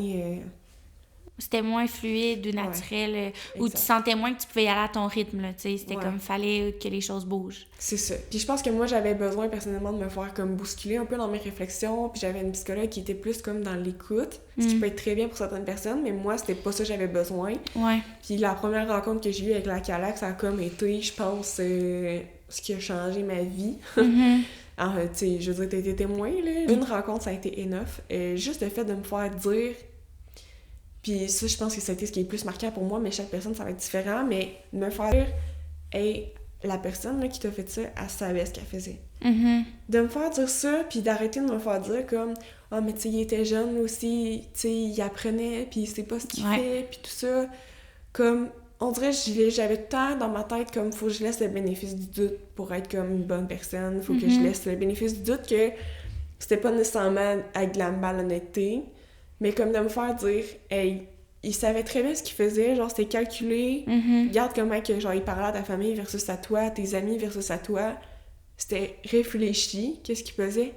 C'était moins fluide ou naturel, ou tu sentais moins que tu pouvais y aller à ton rythme, là, tu sais. C'était comme, fallait que les choses bougent. C'est ça. Puis je pense que moi, j'avais besoin, personnellement, de me faire comme bousculer un peu dans mes réflexions, puis j'avais une psychologue qui était plus comme dans l'écoute, ce qui peut être très bien pour certaines personnes, mais moi, c'était pas ça que j'avais besoin. Puis la première rencontre que j'ai eue avec la Calac, ça a comme été, je pense, ce qui a changé ma vie. Alors, tu sais, je veux dire, t'as été témoin, là. Une rencontre, ça a été enough. Juste le fait de me faire dire... Puis ça, je pense que c'était ce qui est le plus marquant pour moi, mais chaque personne, ça va être différent. Mais me faire dire, hey, la personne là, qui t'a fait ça, elle savait ce qu'elle faisait. De me faire dire ça, puis d'arrêter de me faire dire comme, ah, mais tu sais, il était jeune aussi, tu sais, il apprenait, puis il sait pas ce qu'il fait, puis tout ça. Comme, on dirait, j'avais tant dans ma tête comme, faut que je laisse le bénéfice du doute pour être comme une bonne personne, faut que je laisse le bénéfice du doute que c'était pas nécessairement avec de la malhonnêteté. Mais comme de me faire dire, hey, il savait très bien ce qu'il faisait, genre c'était calculé. Regarde comment que, genre, il parlait à ta famille versus à toi, à tes amis versus à toi. C'était réfléchi, qu'est-ce qu'il faisait.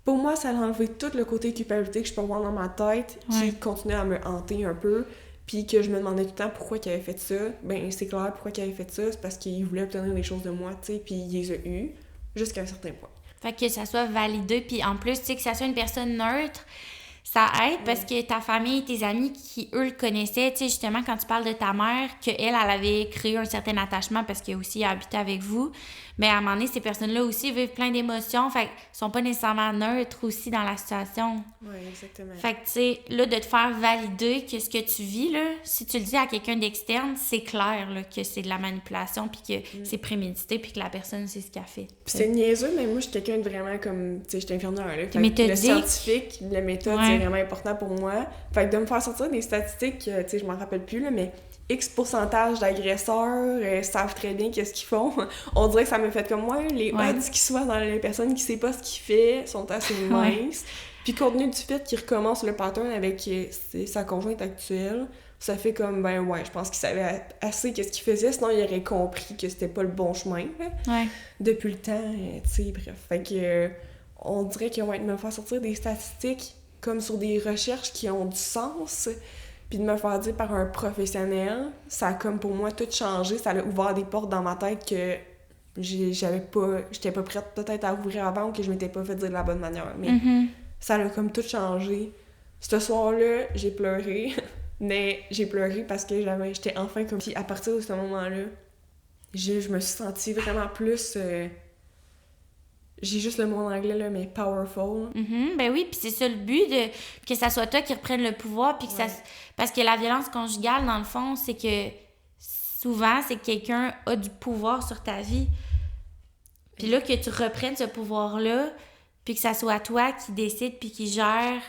Pour moi, ça a enlevé tout le côté culpabilité que je peux avoir dans ma tête, qui continuait à me hanter un peu, puis que je me demandais tout le temps pourquoi il avait fait ça. Ben, c'est clair, pourquoi il avait fait ça, c'est parce qu'il voulait obtenir des choses de moi, tu sais, puis il les a eues, jusqu'à un certain point. Fait que ça soit validé, puis en plus, tu sais, que ça soit une personne neutre, ça aide parce que ta famille, tes amis qui, eux, le connaissaient, tu sais, justement, quand tu parles de ta mère, qu'elle, elle avait créé un certain attachement parce qu'elle aussi a habité avec vous, mais à un moment donné, ces personnes-là aussi vivent plein d'émotions, fait qu'ils sont pas nécessairement neutres aussi dans la situation. Oui, exactement. Fait que, tu sais, là, de te faire valider que ce que tu vis, là, si tu le dis à quelqu'un d'externe, c'est clair, là, que c'est de la manipulation, puis que c'est prémédité, puis que la personne sait ce qu'elle fait. Puis c'est niaiseux, mais moi, je suis quelqu'un de vraiment comme... Tu sais, j'étais infirmière, là. Fait méthodique. Le scientifique, la méthode, c'est vraiment important pour moi. Fait que de me faire sortir des statistiques, tu sais, je m'en rappelle plus, là, mais X pourcentage d'agresseurs savent très bien qu'est-ce qu'ils font. On dirait que ça me fait comme moi, les odds qui soient dans les personnes qui ne savent pas ce qu'ils font sont assez minces. Puis compte tenu du fait qu'il recommence le pattern avec sa conjointe actuelle, ça fait comme, ben ouais, je pense qu'il savait assez qu'est-ce qu'il faisait, sinon il aurait compris que c'était pas le bon chemin, depuis le temps, tu sais, bref. Fait que, on dirait que, de me faire sortir des statistiques comme sur des recherches qui ont du sens, puis de me faire dire par un professionnel, ça a comme pour moi tout changé, ça a ouvert des portes dans ma tête que j'étais pas prête peut-être à ouvrir avant ou que je m'étais pas fait dire de la bonne manière, mais ça a comme tout changé. Ce soir-là, j'ai pleuré, mais j'ai pleuré parce que j'étais enfin comme... Puis à partir de ce moment-là, je me suis sentie vraiment plus... j'ai juste le mot en anglais, là, mais powerful. Ben oui, puis c'est ça le but, que ça soit toi qui reprenne le pouvoir, puis que ça... Parce que la violence conjugale, dans le fond, c'est que souvent, c'est que quelqu'un a du pouvoir sur ta vie. Puis là, que tu reprennes ce pouvoir-là, puis que ça soit toi qui décide, puis qui gère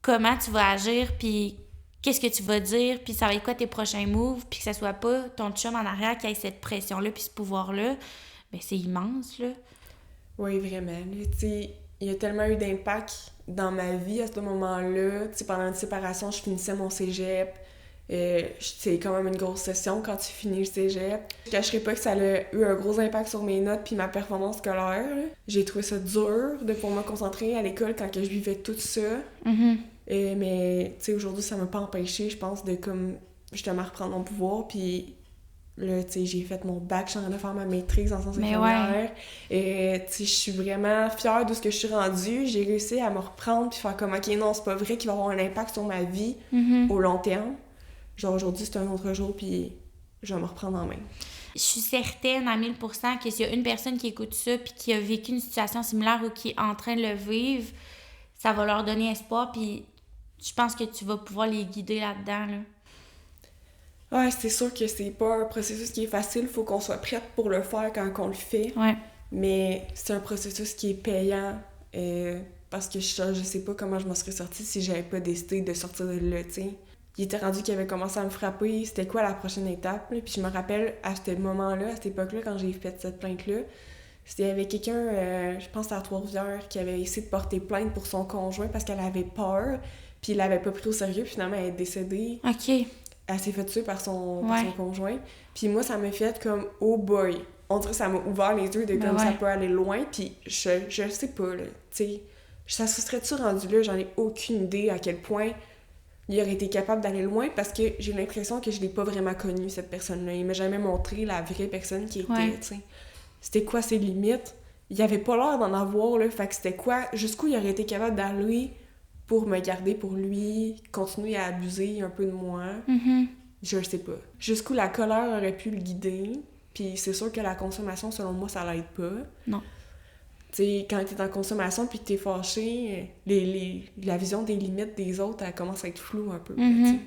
comment tu vas agir, puis qu'est-ce que tu vas dire, puis ça va être quoi tes prochains moves, puis que ça soit pas ton chum en arrière qui ait cette pression-là, puis ce pouvoir-là, ben c'est immense, là. Oui, vraiment. Tu sais, il y a tellement eu d'impact dans ma vie à ce moment-là. Tu sais, pendant une séparation, je finissais mon cégep. C'est quand même une grosse session quand tu finis le cégep. Je cacherai pas que ça a eu un gros impact sur mes notes puis ma performance scolaire. J'ai trouvé ça dur de pouvoir me concentrer à l'école quand que je vivais tout ça. Mais tu sais, aujourd'hui, ça m'a pas empêché, je pense, de comme justement reprendre mon pouvoir. Puis là, tu sais, j'ai fait mon bac, je suis en train de faire ma maîtrise en sciences infirmières. Et tu sais, je suis vraiment fière de ce que je suis rendue. J'ai réussi à me reprendre puis faire comme, OK, non, c'est pas vrai qu'il va avoir un impact sur ma vie au long terme. Genre, aujourd'hui, c'est un autre jour, puis je vais me reprendre en main. Je suis certaine à 1000% que s'il y a une personne qui écoute ça puis qui a vécu une situation similaire ou qui est en train de le vivre, ça va leur donner espoir, puis je pense que tu vas pouvoir les guider là-dedans, là. Ouais, c'est sûr que c'est pas un processus qui est facile, faut qu'on soit prête pour le faire quand on le fait. Ouais. Mais c'est un processus qui est payant, parce que je sais pas comment je m'en serais sortie si j'avais pas décidé de sortir de là, tu sais. Il était rendu qu'il avait commencé à me frapper, c'était quoi la prochaine étape, là? Puis je me rappelle, à ce moment-là, à cette époque-là, quand j'ai fait cette plainte-là, c'était avec quelqu'un, je pense à Trois-Rivières, qui avait essayé de porter plainte pour son conjoint parce qu'elle avait peur, puis il l'avait pas pris au sérieux, puis finalement elle est décédée. OK. Elle s'est fait tuer par son conjoint. Puis moi, ça m'a fait comme, oh boy, on dirait que ça m'a ouvert les yeux de comme ça peut aller loin, puis je sais pas, là, tu sais, ça se serait-tu rendu là, j'en ai aucune idée à quel point il aurait été capable d'aller loin, parce que j'ai l'impression que je l'ai pas vraiment connu, cette personne-là. Il m'a jamais montré la vraie personne qui était, tu sais. C'était quoi ses limites? Il avait pas l'air d'en avoir, là, fait que c'était quoi? Jusqu'où il aurait été capable d'aller pour me garder pour lui, continuer à abuser un peu de moi? Je sais pas. Jusqu'où la colère aurait pu le guider, puis c'est sûr que la consommation, selon moi, ça l'aide pas. Non. Tu sais, quand t'es en consommation puis que t'es fâché, la vision des limites des autres, elle commence à être floue un peu. T'sais.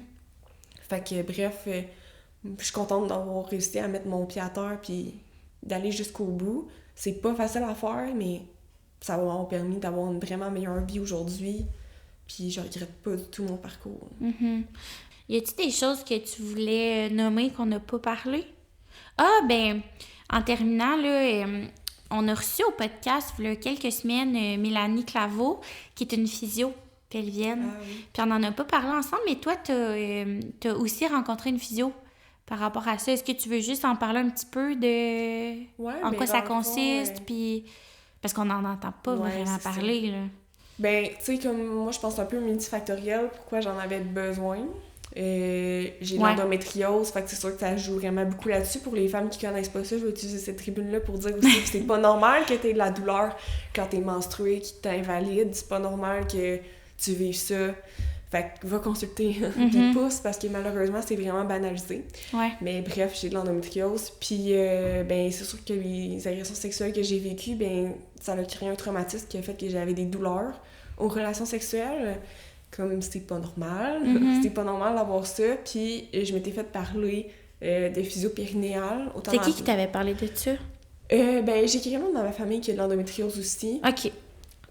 Fait que bref, je suis contente d'avoir réussi à mettre mon pied à terre puis d'aller jusqu'au bout. C'est pas facile à faire, mais ça va m'avoir permis d'avoir une vraiment meilleure vie aujourd'hui. Puis je regrette pas du tout mon parcours. Y a-t-il des choses que tu voulais nommer qu'on n'a pas parlé? Ah, ben, en terminant, là... on a reçu au podcast il y a quelques semaines Mélanie Claveau, qui est une physio pelvienne. Ah oui. Puis on n'en a pas parlé ensemble, mais toi, t'as aussi rencontré une physio par rapport à ça. Est-ce que tu veux juste en parler un petit peu de en quoi ça consiste? Puis parce qu'on n'en entend pas vraiment parler, là. Ben, tu sais, comme moi, je pense un peu multifactoriel, pourquoi j'en avais besoin. J'ai de l'endométriose, fait que c'est sûr que ça joue vraiment beaucoup là-dessus. Pour les femmes qui connaissent pas ça, je vais utiliser cette tribune-là pour dire aussi que c'est pas normal que t'aies de la douleur quand t'es menstruée, qui t'invalide. C'est pas normal que tu vives ça. Fait que va consulter des pouces parce que malheureusement, c'est vraiment banalisé. Ouais. Mais bref, j'ai de l'endométriose. Puis, ben, c'est sûr que les agressions sexuelles que j'ai vécues, ben, ça a créé un traumatisme qui a fait que j'avais des douleurs aux relations sexuelles. Comme c'est pas normal. C'était pas normal d'avoir ça. Puis, je m'étais fait parler de physio-périnéale. C'est qui t'avait parlé de ça? Ben, j'ai quelqu'un dans ma famille qui a de l'endométriose aussi. OK.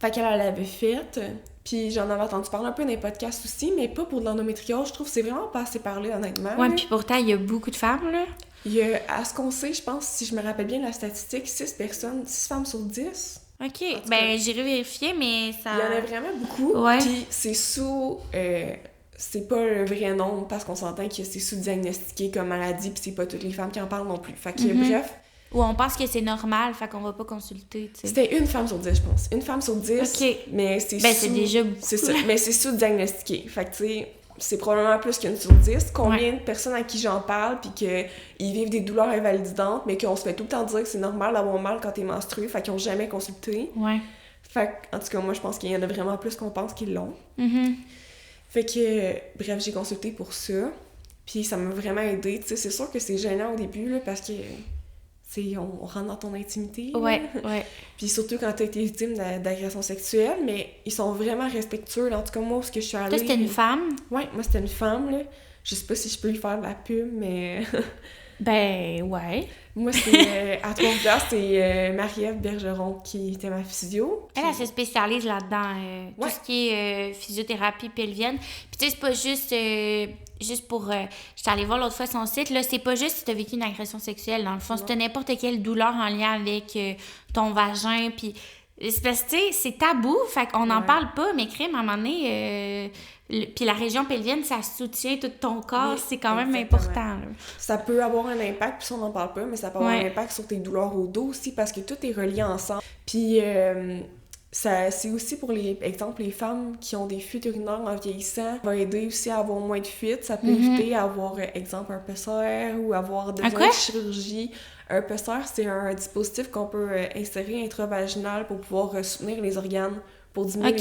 Fait qu'elle l'avait faite. Puis j'en avais entendu parler un peu dans les podcasts aussi, mais pas pour de l'endométriose. Je trouve que c'est vraiment pas assez parlé, honnêtement. Ouais, puis pourtant, il y a beaucoup de femmes, là. Il y a, à ce qu'on sait, je pense, si je me rappelle bien la statistique, 6 femmes sur 10. OK. Ben, j'irai vérifier, mais ça... Il y en a vraiment beaucoup. Ouais. Puis c'est sous... c'est pas le vrai nombre, parce qu'on s'entend que c'est sous-diagnostiqué comme maladie, puis c'est pas toutes les femmes qui en parlent non plus. Fait que, bref... Ou on pense que c'est normal, fait qu'on va pas consulter, tu sais. C'était 1 femme sur 10, je pense. 1 femme sur 10, OK. mais c'est Ben, c'est déjà beaucoup. C'est ça, mais c'est sous-diagnostiqué. Fait que, tu sais, c'est probablement plus qu'une sur 10. Combien de personnes à qui j'en parle, puis qu'ils vivent des douleurs invalidantes, mais qu'on se fait tout le temps dire que c'est normal d'avoir mal quand t'es menstruée, fait qu'ils ont jamais consulté. Ouais. Fait que, en tout cas, moi, je pense qu'il y en a vraiment plus qu'on pense qu'ils l'ont. Fait que, bref, j'ai consulté pour ça, puis ça m'a vraiment aidée. Tu sais, c'est sûr que c'est gênant au début, là, parce que... On rentre dans ton intimité. Ouais. Puis surtout quand t'as été victime d'agression sexuelle, mais ils sont vraiment respectueux. En tout cas, moi, où je suis allée... Toi, c'était une femme? Ouais, moi, c'était une femme, là. Je sais pas si je peux lui faire de la pub, mais... Ben, ouais. Moi, c'est... à Trois-Rivières, c'est Marie-Ève Bergeron qui était ma physio. Elle se spécialise là-dedans. Tout ce qui est physiothérapie pelvienne. Puis tu sais, c'est pas juste pour... J'étais allée voir l'autre fois son site, là, c'est pas juste si t'as vécu une agression sexuelle, dans le fond. Si t'as n'importe quelle douleur en lien avec ton vagin, puis... C'est parce que, tu sais, c'est tabou, fait qu'on n'en parle pas, mais crime, à un moment donné... Puis la région pelvienne, ça soutient tout ton corps, oui, c'est quand même important. Là. Ça peut avoir un impact, puis ça, on n'en parle pas, mais ça peut avoir un impact sur tes douleurs au dos aussi, parce que tout est relié ensemble. Puis... c'est aussi pour les femmes qui ont des fuites urinaires en vieillissant. Ça va aider aussi à avoir moins de fuites. Ça peut éviter à avoir, exemple, un PCR ou avoir besoin de chirurgie. Un PCR, c'est un dispositif qu'on peut insérer intravaginal pour pouvoir soutenir les organes pour diminuer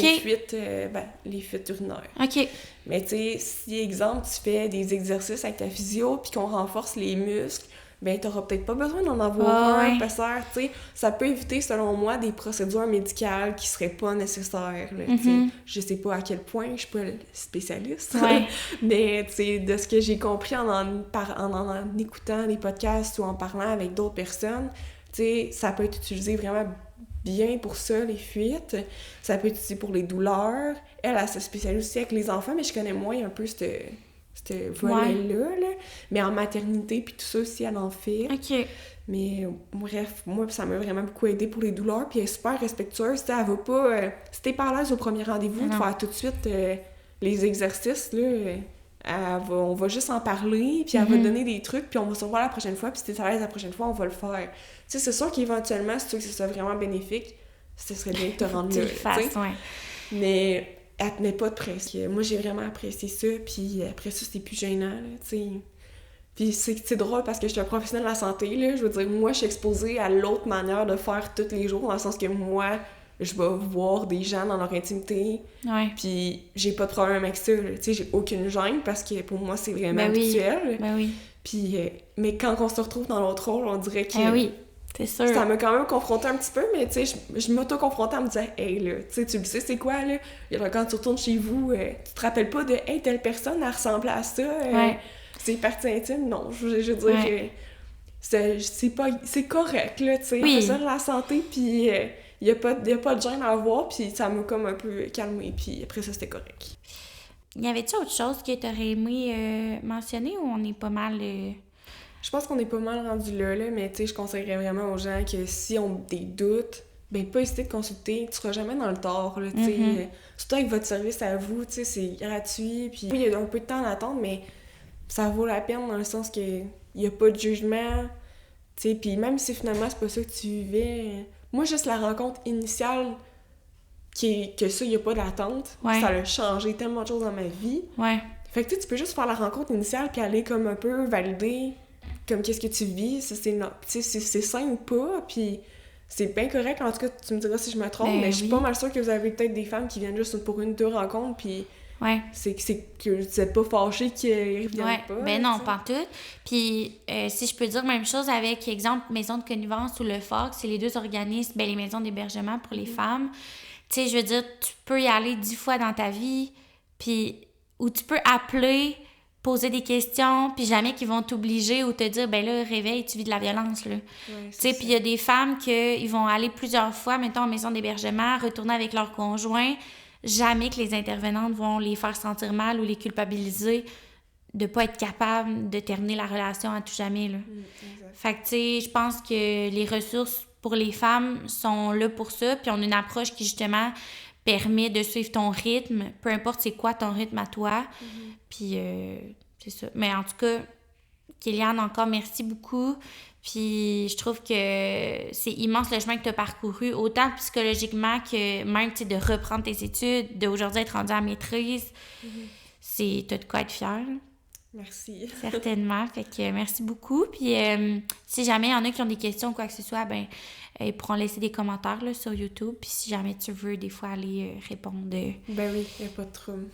les fuites urinaires. OK. Mais tu sais, si, exemple, tu fais des exercices avec ta physio puis qu'on renforce les muscles, ben t'auras peut-être pas besoin d'en avoir un PCR, tu sais. Ça peut éviter, selon moi, des procédures médicales qui seraient pas nécessaires, là, tu sais. Je sais pas à quel point, je suis pas spécialiste, mais tu sais, de ce que j'ai compris en écoutant des podcasts ou en parlant avec d'autres personnes, tu sais, ça peut être utilisé vraiment bien pour ça, les fuites. Ça peut être utilisé pour les douleurs. Elle se spécialise aussi avec les enfants, mais je connais moins un peu ce volet-là, là. Mais en maternité, puis tout ça aussi, elle en fait. OK. Mais bref, moi, ça m'a vraiment beaucoup aidé pour les douleurs, puis elle est super respectueuse, tu sais, elle va pas... si t'es pas à l'aise au premier rendez-vous, de faire tout de suite les exercices, là, on va juste en parler, puis elle va te donner des trucs, puis on va se revoir la prochaine fois, puis si t'es à l'aise la prochaine fois, on va le faire. Tu sais, c'est sûr qu'éventuellement, si tu veux que ce soit vraiment bénéfique, ce serait bien de te rendre là, tu sais. Mais... elle te met pas de pression. Moi, j'ai vraiment apprécié ça, puis après ça, c'était plus gênant, là, tu sais. Puis c'est drôle parce que je suis un professionnel de la santé, là. Je veux dire, moi, je suis exposée à l'autre manière de faire tous les jours, dans le sens que moi, je vais voir des gens dans leur intimité, puis j'ai pas de problème avec ça, là. Tu sais, j'ai aucune gêne parce que pour moi, c'est vraiment habituel. Puis, mais quand on se retrouve dans l'autre rôle, on dirait que... c'est sûr. Ça m'a quand même confrontée un petit peu, mais tu sais, je m'auto-confrontais en me disant « Hey, là, tu sais, tu le sais, c'est quoi, là? » Quand tu retournes chez vous, tu te rappelles pas de « Hey, telle personne, elle ressemblait à ça. C'est partie intime. » Non, je veux dire, c'est correct, là, tu sais. On fait ça de la santé, puis il y a pas de gêne à avoir, puis ça m'a comme un peu calmée, puis après ça, c'était correct. Y avait-tu autre chose que t'aurais aimé mentionner, ou on est pas mal... Je pense qu'on est pas mal rendu là, mais tu sais, je conseillerais vraiment aux gens que si on a des doutes, ben pas hésiter de consulter. Tu seras jamais dans le tort, là, tu sais. Surtout avec votre service à vous, tu sais, c'est gratuit. Puis il y a un peu de temps d'attente, mais ça vaut la peine dans le sens que il y a pas de jugement, tu sais. Puis même si finalement c'est pas ça que tu vivais, moi, juste la rencontre initiale, que ça, il y a pas d'attente, ça a changé tellement de choses dans ma vie. Ouais. Fait que tu peux juste faire la rencontre initiale puis aller comme un peu valider comme qu'est-ce que tu vis, c'est sain ou pas, puis c'est bien correct. En tout cas, tu me diras si je me trompe, mais je suis pas mal sûre que vous avez peut-être des femmes qui viennent juste pour une, deux rencontres, puis c'est que vous êtes pas fâchés qu'ils reviennent pas. Ben non, pas tout. Puis si je peux dire même chose avec, exemple, Maison de connivence ou le FOC, c'est les deux organismes, les maisons d'hébergement pour les femmes. Tu sais, je veux dire, tu peux y aller 10 fois dans ta vie, puis ou tu peux appeler, poser des questions, puis jamais qu'ils vont t'obliger ou te dire, ben là, réveille, tu vis de la violence, là. Tu sais, puis il y a des femmes ils vont aller plusieurs fois, mettons, en maison d'hébergement, retourner avec leur conjoint, jamais que les intervenantes vont les faire sentir mal ou les culpabiliser de pas être capables de terminer la relation à tout jamais, là. Fait que, tu sais, je pense que les ressources pour les femmes sont là pour ça, puis on a une approche qui, justement, permet de suivre ton rythme, peu importe c'est quoi ton rythme à toi. Puis c'est ça. Mais en tout cas, Kéliane, encore merci beaucoup. Puis je trouve que c'est immense le chemin que tu as parcouru, autant psychologiquement que même, tu sais, de reprendre tes études, d'aujourd'hui être rendue à maîtrise. T'as de quoi être fière. Merci. Certainement. Fait que merci beaucoup. Puis si jamais il y en a qui ont des questions ou quoi que ce soit, ben ils pourront laisser des commentaires là, sur YouTube. Puis si jamais tu veux des fois aller répondre. Ben oui, il n'y a pas de trouble.